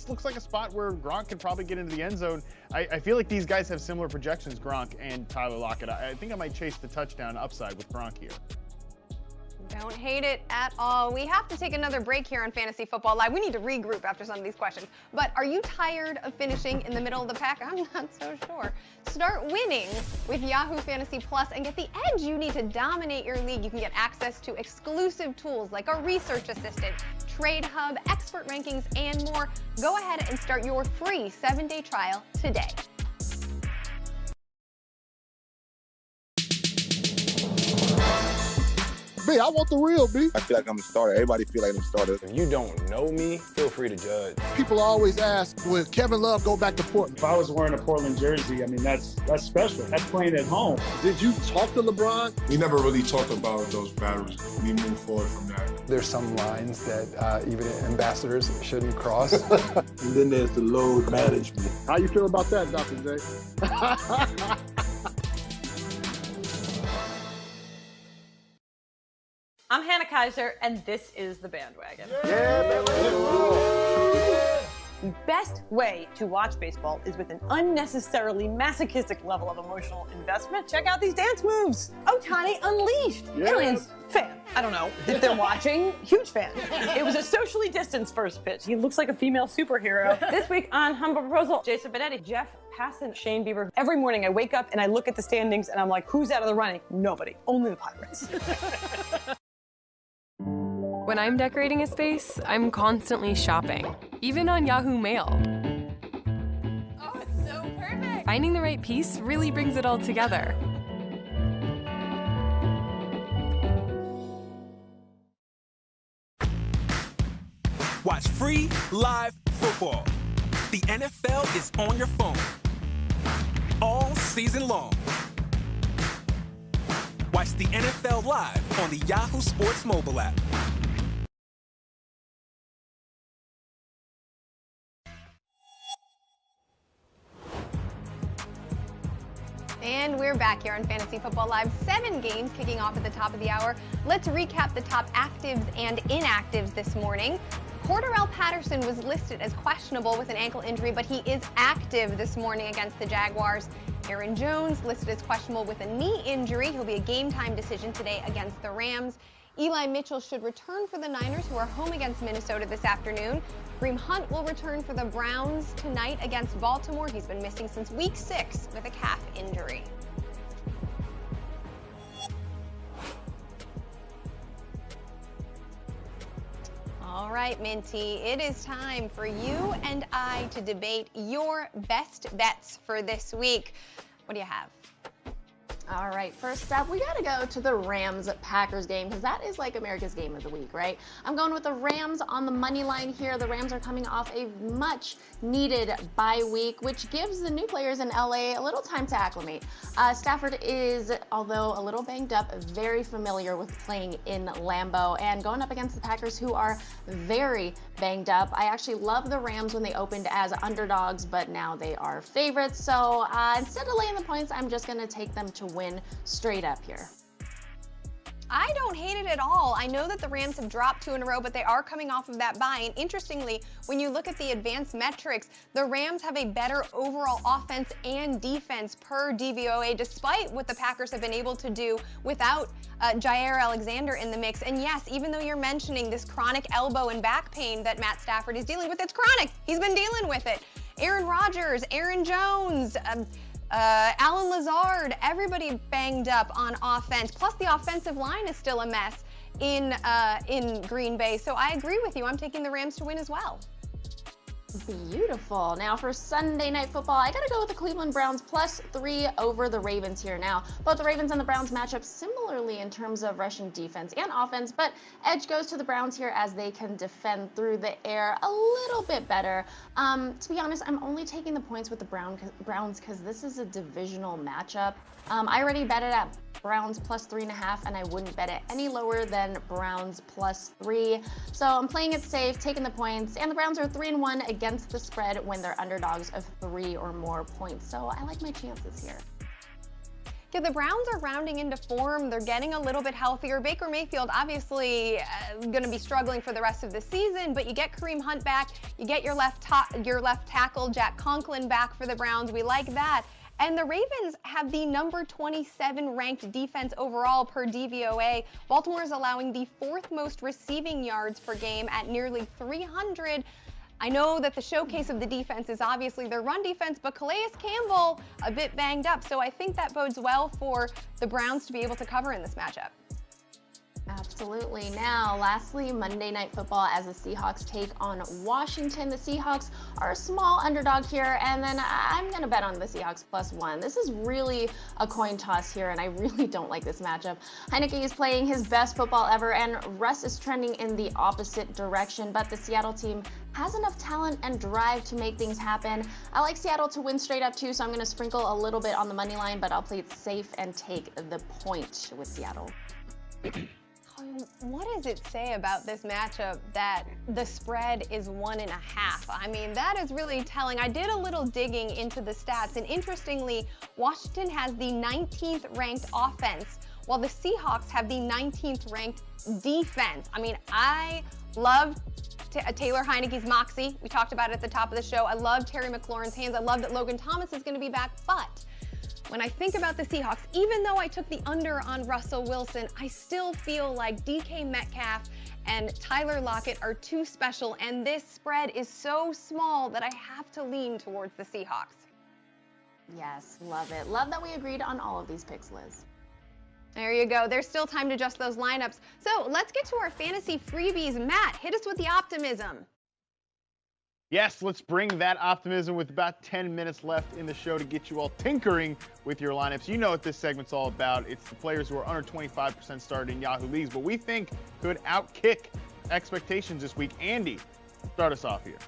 Speaker 4: looks like a spot where Gronk could probably get into the end zone. I feel like these guys have similar projections, Gronk and Tyler Lockett. I think I might chase the touchdown upside with Gronk here.
Speaker 2: Don't hate it at all. We have to take another break here on Fantasy Football Live. We need to regroup after some of these questions. But are you tired of finishing in the middle of the pack? I'm not so sure. Start winning with Yahoo Fantasy Plus and get the edge you need to dominate your league. You can get access to exclusive tools like our research assistant, Trade Hub, expert rankings, and more. Go ahead and start your free 7-day trial today.
Speaker 7: B, I want the real B.
Speaker 16: I feel like I'm a starter. Everybody feel like I'm a starter.
Speaker 9: If you don't know me, feel free to judge.
Speaker 7: People always ask, will Kevin Love go back to Portland?
Speaker 10: If I was wearing a Portland jersey, I mean, that's special. That's playing at home.
Speaker 7: Did you talk to LeBron?
Speaker 8: We never really talked about those battles. We moved forward from that.
Speaker 9: There's some lines that even ambassadors shouldn't cross.
Speaker 7: And then there's the load management. How you feel about that, Dr. J?
Speaker 11: I'm Hannah Kaiser, and this is The Bandwagon. The best way to watch baseball is with an unnecessarily masochistic level of emotional investment. Check out these dance moves. Ohtani Unleashed. Aliens fan. I don't know if they're watching. Huge fan. It was a socially distanced first pitch. He looks like a female superhero. This week on Humble Proposal, Jason Benetti, Jeff Passan, Shane Bieber. Every morning I wake up and I look at the standings and I'm like, who's out of the running? Nobody. Only the Pirates.
Speaker 12: When I'm decorating a space, I'm constantly shopping, even on Yahoo Mail.
Speaker 13: Oh, it's so perfect.
Speaker 12: Finding the right piece really brings it all together.
Speaker 1: Watch free live football. The NFL is on your phone all season long. Watch the NFL live on the Yahoo Sports mobile app.
Speaker 2: And we're back here on Fantasy Football Live. 7 games kicking off at the top of the hour. Let's recap the top actives and inactives this morning. Cordarrelle Patterson was listed as questionable with an ankle injury, but he is active this morning against the Jaguars. Aaron Jones listed as questionable with a knee injury. He'll be a game-time decision today against the Rams. Eli Mitchell should return for the Niners, who are home against Minnesota this afternoon. Kareem Hunt will return for the Browns tonight against Baltimore. He's been missing since week 6 with a calf injury. All right, Minty, it is time for you and I to debate your best bets for this week. What do you have?
Speaker 6: All right, first up, we got to go to the Rams-Packers game because that is like America's game of the week, right? I'm going with the Rams on the money line here. The Rams are coming off a much-needed bye week, which gives the new players in LA a little time to acclimate. Stafford is, although a little banged up, very familiar with playing in Lambeau and going up against the Packers, who are very banged up. I actually love the Rams when they opened as underdogs, but now they are favorites. So instead of laying the points, I'm just going to take them to win straight up here.
Speaker 2: I don't hate it at all. I know that the Rams have dropped 2 in a row, but they are coming off of that bye. And interestingly, when you look at the advanced metrics, the Rams have a better overall offense and defense per DVOA, despite what the Packers have been able to do without Jair Alexander in the mix. And yes, even though you're mentioning this chronic elbow and back pain that Matt Stafford is dealing with, it's chronic. He's been dealing with it. Aaron Rodgers, Aaron Jones, Alan Lazard, everybody banged up on offense. Plus, the offensive line is still a mess in Green Bay. So I agree with you. I'm taking the Rams to win as well.
Speaker 6: Beautiful. Now for Sunday Night Football, I gotta go with the Cleveland Browns +3 over the Ravens here. Now, both the Ravens and the Browns match up similarly in terms of rushing defense and offense, but edge goes to the Browns here as they can defend through the air a little bit better. To be honest, I'm only taking the points with the Browns because this is a divisional matchup. I already bet it at Browns +3.5, and I wouldn't bet it any lower than Browns +3. So I'm playing it safe, taking the points, and the Browns are 3-1 against the spread when they're underdogs of 3 or more points. So I like my chances here.
Speaker 2: Yeah, the Browns are rounding into form. They're getting a little bit healthier. Baker Mayfield obviously going to be struggling for the rest of the season, but you get Kareem Hunt back. You get your left tackle, Jack Conklin, back for the Browns. We like that. And the Ravens have the number 27 ranked defense overall per DVOA. Baltimore is allowing the 4th most receiving yards per game at nearly 300. I know that the showcase of the defense is obviously their run defense, but Calais Campbell a bit banged up. So I think that bodes well for the Browns to be able to cover in this matchup.
Speaker 6: Absolutely. Now, lastly, Monday Night Football as the Seahawks take on Washington. The Seahawks are a small underdog here, and then I'm going to bet on the Seahawks +1. This is really a coin toss here, and I really don't like this matchup. Heineke is playing his best football ever, and Russ is trending in the opposite direction, but the Seattle team has enough talent and drive to make things happen. I like Seattle to win straight up too, so I'm going to sprinkle a little bit on the money line, but I'll play it safe and take the point with Seattle.
Speaker 2: What does it say about this matchup that the spread is 1.5? I mean, that is really telling. I did a little digging into the stats, and interestingly, Washington has the 19th ranked offense, while the Seahawks have the 19th ranked defense. I mean, I love Taylor Heineke's moxie. We talked about it at the top of the show. I love Terry McLaurin's hands. I love that Logan Thomas is going to be back, but when I think about the Seahawks, even though I took the under on Russell Wilson, I still feel like DK Metcalf and Tyler Lockett are too special, and this spread is so small that I have to lean towards the Seahawks.
Speaker 6: Yes, love it. Love that we agreed on all of these picks, Liz.
Speaker 2: There you go. There's still time to adjust those lineups. So let's get to our fantasy freebies. Matt, hit us with the optimism.
Speaker 4: Yes, let's bring that optimism with about 10 minutes left in the show to get you all tinkering with your lineups. You know what this segment's all about. It's the players who are under 25% started in Yahoo leagues, but we think could outkick expectations this week. Andy, start us off here.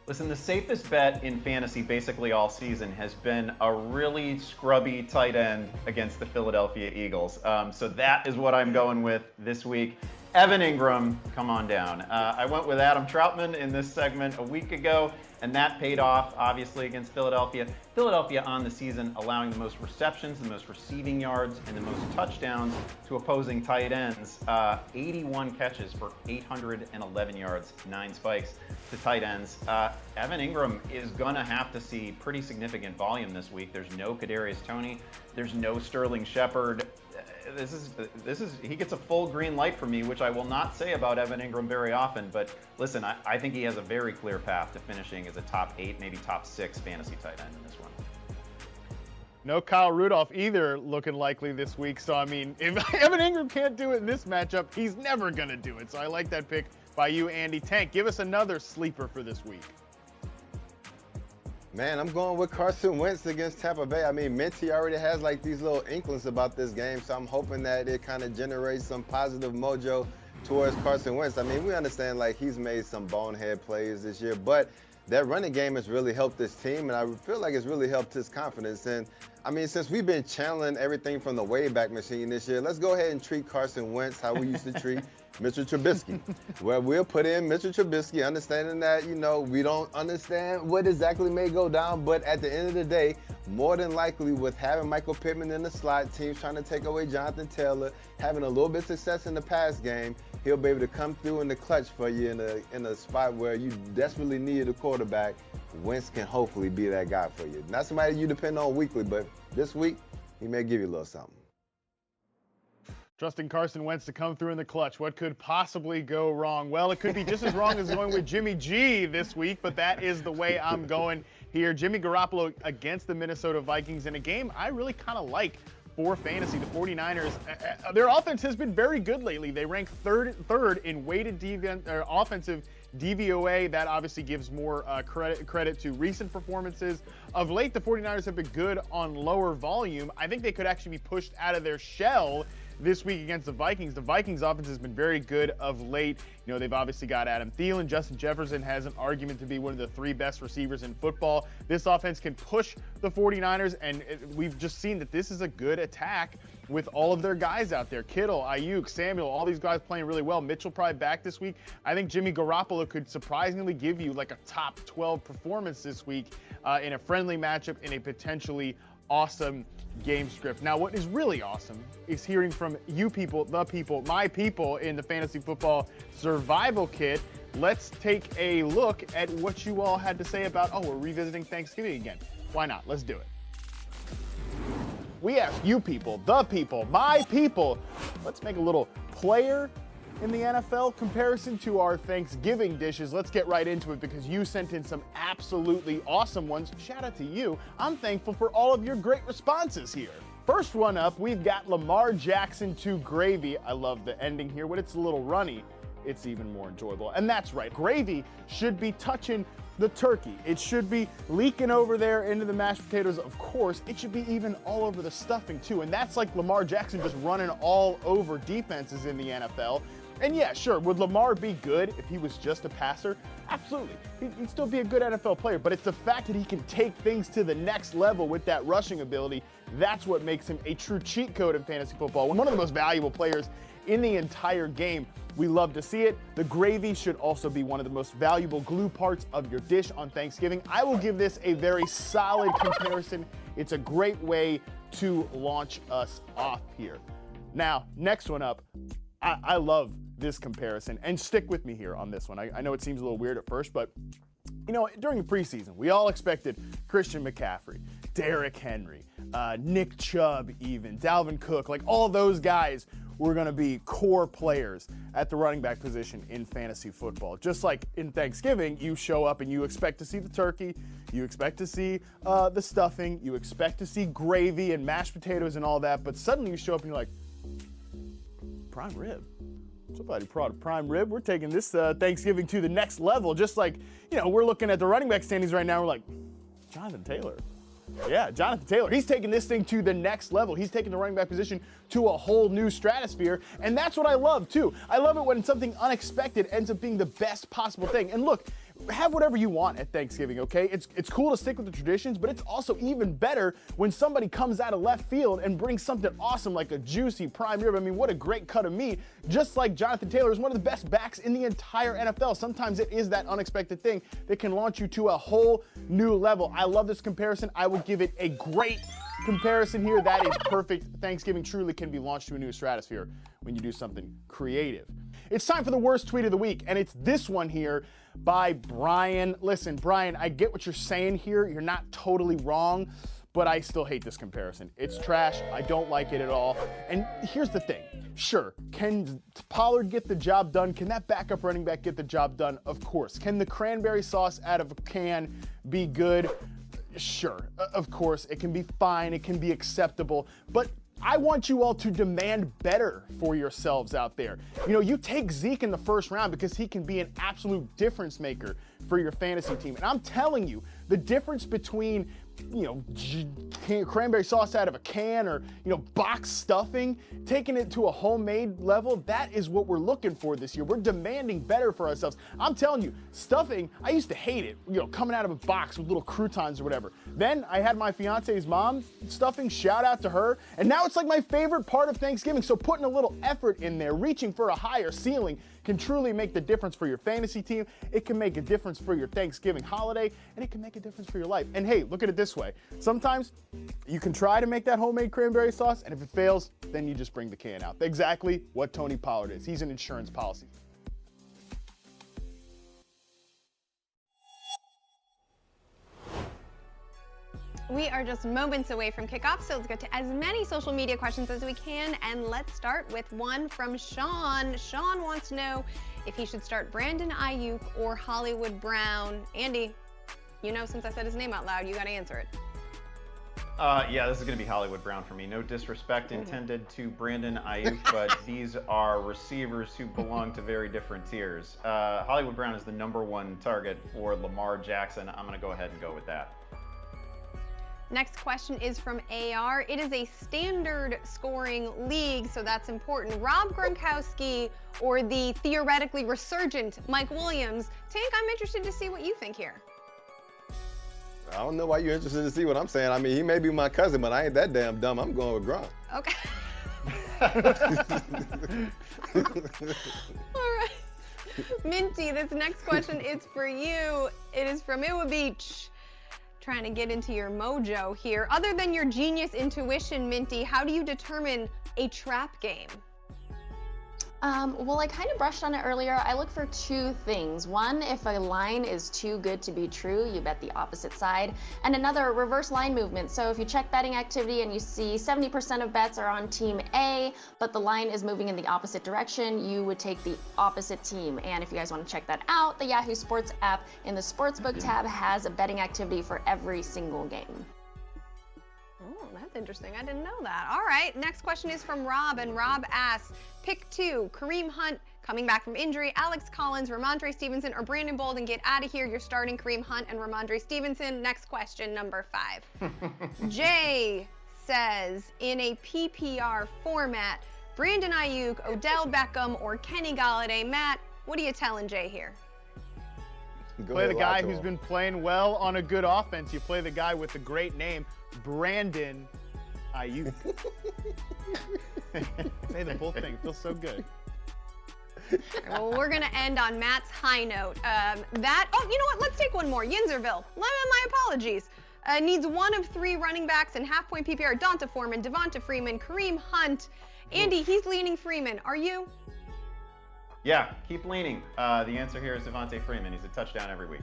Speaker 3: Listen, the safest bet in fantasy basically all season has been a really scrubby tight end against the Philadelphia Eagles. So that is what I'm going with this week. Evan Ingram, come on down. I went with Adam Troutman in this segment a week ago, and that paid off, obviously, against Philadelphia. Philadelphia on the season allowing the most receptions, the most receiving yards, and the most touchdowns to opposing tight ends. 81 catches for 811 yards, 9 spikes to tight ends. Evan Ingram is going to have to see pretty significant volume this week. There's no Kadarius Toney. There's no Sterling Shepard. He gets a full green light from me, which I will not say about Evan Ingram very often, but listen, I think he has a very clear path to finishing as a top 8, maybe top 6 fantasy tight end in this one.
Speaker 4: No Kyle Rudolph either looking likely this week, so I mean, if Evan Ingram can't do it in this matchup, he's never going to do it. So I like that pick by you, Andy. Tank, give us another sleeper for this week.
Speaker 5: Man, I'm going with Carson Wentz against Tampa Bay. I mean, Minty already has like these little inklings about this game, so I'm hoping that it kind of generates some positive mojo towards Carson Wentz. I mean, we understand like he's made some bonehead plays this year, but that running game has really helped this team, and I feel like it's really helped his confidence. And I mean, since we've been channeling everything from the Wayback Machine this year, let's go ahead and treat Carson Wentz how we used to treat Mr. Trubisky. Well, we'll put in Mr. Trubisky, understanding that, you know, we don't understand what exactly may go down, but at the end of the day, more than likely with having Michael Pittman in the slot, teams trying to take away Jonathan Taylor, having a little bit of success in the pass game, he'll be able to come through in the clutch for you in a spot where you desperately need a quarterback. Wentz can hopefully be that guy for you. Not somebody you depend on weekly, but this week, he may give you a little something.
Speaker 4: Trusting Carson Wentz to come through in the clutch. What could possibly go wrong? Well, it could be just as wrong as going with Jimmy G this week, but that is the way I'm going here. Jimmy Garoppolo against the Minnesota Vikings in a game I really kind of like for fantasy. The 49ers, their offense has been very good lately. They rank third in weighted offensive DVOA, that obviously gives more credit to recent performances. Of late, the 49ers have been good on lower volume. I think they could actually be pushed out of their shell this week against the Vikings. The Vikings offense has been very good of late. You know, they've obviously got Adam Thielen. Justin Jefferson has an argument to be one of the 3 best receivers in football. This offense can push the 49ers, and we've just seen that this is a good attack with all of their guys out there. Kittle, Ayuk, Samuel, all these guys playing really well. Mitchell probably back this week. I think Jimmy Garoppolo could surprisingly give you like a top 12 performance this week in a friendly matchup in a potentially awesome game script. Now, what is really awesome is hearing from you people, the people, my people in the Fantasy Football Survival Kit. Let's take a look at what you all had to say about, we're revisiting Thanksgiving again. Why not? Let's do it. We asked you people, the people, my people, let's make a little player in the NFL comparison to our Thanksgiving dishes. Let's get right into it because you sent in some absolutely awesome ones. Shout out to you. I'm thankful for all of your great responses here. First one up, we've got Lamar Jackson to gravy. I love the ending here. When it's a little runny, it's even more enjoyable. And that's right, gravy should be touching the turkey. It should be leaking over there into the mashed potatoes, of course. It should be even all over the stuffing too. And that's like Lamar Jackson just running all over defenses in the NFL. And yeah, sure, would Lamar be good if he was just a passer? Absolutely. He'd still be a good NFL player, but it's the fact that he can take things to the next level with that rushing ability. That's what makes him a true cheat code in fantasy football. One of the most valuable players in the entire game. We love to see it. The gravy should also be one of the most valuable glue parts of your dish on Thanksgiving. I will give this a very solid comparison. It's a great way to launch us off here. Now, next one up. I love this comparison, and stick with me here on this one. I know it seems a little weird at first, but you know, during the preseason, we all expected Christian McCaffrey, Derrick Henry, Nick Chubb even, Dalvin Cook, like all those guys were going to be core players at the running back position in fantasy football. Just like in Thanksgiving, you show up and you expect to see the turkey, you expect to see the stuffing, you expect to see gravy and mashed potatoes and all that, but suddenly you show up and you're like, prime rib. Somebody brought a prime rib. We're taking this Thanksgiving to the next level. Just like, you know, we're looking at the running back standings right now. We're like, Jonathan Taylor. Yeah, Jonathan Taylor. He's taking this thing to the next level. He's taking the running back position to a whole new stratosphere. And that's what I love, too. I love it when something unexpected ends up being the best possible thing. And look, have whatever you want at Thanksgiving, okay? It's cool to stick with the traditions, but it's also even better when somebody comes out of left field and brings something awesome like a juicy prime rib. I mean, what a great cut of meat. Just like Jonathan Taylor is one of the best backs in the entire NFL. Sometimes it is that unexpected thing that can launch you to a whole new level. I love this comparison. I will give it a great comparison here. That is perfect. Thanksgiving truly can be launched to a new stratosphere when you do something creative. It's time for the worst tweet of the week, and it's this one here by Brian. Listen, Brian, I get what you're saying here. You're not totally wrong, but I still hate this comparison. It's trash. I don't like it at all. And here's the thing. Sure, can Pollard get the job done? Can that backup running back get the job done? Of course. Can the cranberry sauce out of a can be good? Sure, of course. It can be fine. It can be acceptable. But I want you all to demand better for yourselves out there. You know, you take Zeke in the first round because he can be an absolute difference maker for your fantasy team. And I'm telling you, the difference between, you know, cranberry sauce out of a can or, you know, box stuffing, taking it to a homemade level, that is what we're looking for this year. We're demanding better for ourselves. I'm telling you, stuffing, I used to hate it, you know, coming out of a box with little croutons or whatever. Then I had my fiance's mom stuffing, shout out to her, and now it's like my favorite part of Thanksgiving. So putting a little effort in there, reaching for a higher ceiling, can truly make the difference for your fantasy team. It can make a difference for your Thanksgiving holiday, and it can make a difference for your life. And hey, look at it this way. Sometimes you can try to make that homemade cranberry sauce, and if it fails, then you just bring the can out. Exactly what Tony Pollard is. He's an insurance policy.
Speaker 2: We are just moments away from kickoff, so let's get to as many social media questions as we can, and let's start with one from Sean. Sean wants to know if he should start Brandon Ayuk or Hollywood Brown. Andy, you know, since I said his name out loud, you got to answer it.
Speaker 3: Yeah, this is going to be Hollywood Brown for me. No disrespect intended to Brandon Ayuk, but these are receivers who belong to very different tiers. Hollywood Brown is the #1 target for Lamar Jackson. I'm going to go ahead and go with that.
Speaker 2: Next question is from AR. It is a standard scoring league, so that's important. Rob Gronkowski or the theoretically resurgent Mike Williams? Tank, I'm interested to see what you think here.
Speaker 5: I don't know why you're interested to see what I'm saying. I mean, he may be my cousin, but I ain't that damn dumb. I'm going with Gronk.
Speaker 2: Okay. All right. Minty, this next question is for you. It is from Iwa Beach. Trying to get into your mojo here. Other than your genius intuition, Minty, how do you determine a trap game?
Speaker 6: Well, I kind of brushed on it earlier. I look for two things. One, if a line is too good to be true, you bet the opposite side. And another, reverse line movement. So if you check betting activity and you see 70% of bets are on team A, but the line is moving in the opposite direction, you would take the opposite team. And if you guys want to check that out, the Yahoo Sports app in the Sportsbook tab has a betting activity for every single game.
Speaker 2: Oh, that's interesting. I didn't know that. All right, next question is from Rob, and Rob asks, pick two, Kareem Hunt coming back from injury, Alex Collins, Ramondre Stevenson, or Brandon Bolden. Get out of here. You're starting Kareem Hunt and Ramondre Stevenson. Next question, number 5. Jay says, in a PPR format, Brandon Ayuk, Odell Beckham, or Kenny Golladay. Matt, what are you telling Jay here?
Speaker 4: Play the guy who's been playing well on a good offense. You play the guy with the great name, Brandon Ayuk. Say the whole thing. It feels so good.
Speaker 2: Well, we're going to end on Matt's high note. Oh, you know what? Let's take one more. Yinzerville. My apologies. Needs one of 3 running backs in half-point PPR. Devonta Foreman, Devonta Freeman, Kareem Hunt. Andy, he's leaning Freeman. Are you?
Speaker 3: Yeah, keep leaning. The answer here is Devonta Freeman. He's a touchdown every week.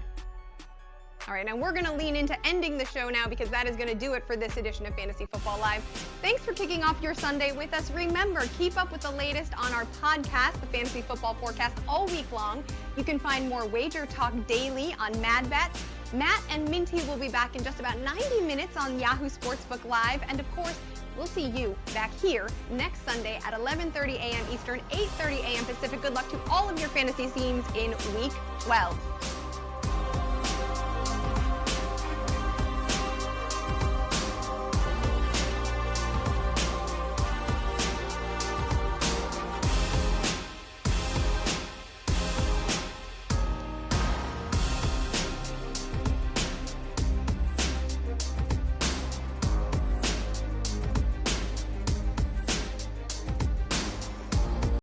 Speaker 2: All right, now we're going to lean into ending the show now because that is going to do it for this edition of Fantasy Football Live. Thanks for kicking off your Sunday with us. Remember, keep up with the latest on our podcast, the Fantasy Football Forecast, all week long. You can find more Wager Talk daily on Mad Bets. Matt and Minty will be back in just about 90 minutes on Yahoo Sportsbook Live. And of course, we'll see you back here next Sunday at 11:30 a.m. Eastern, 8:30 a.m. Pacific. Good luck to all of your fantasy teams in Week 12.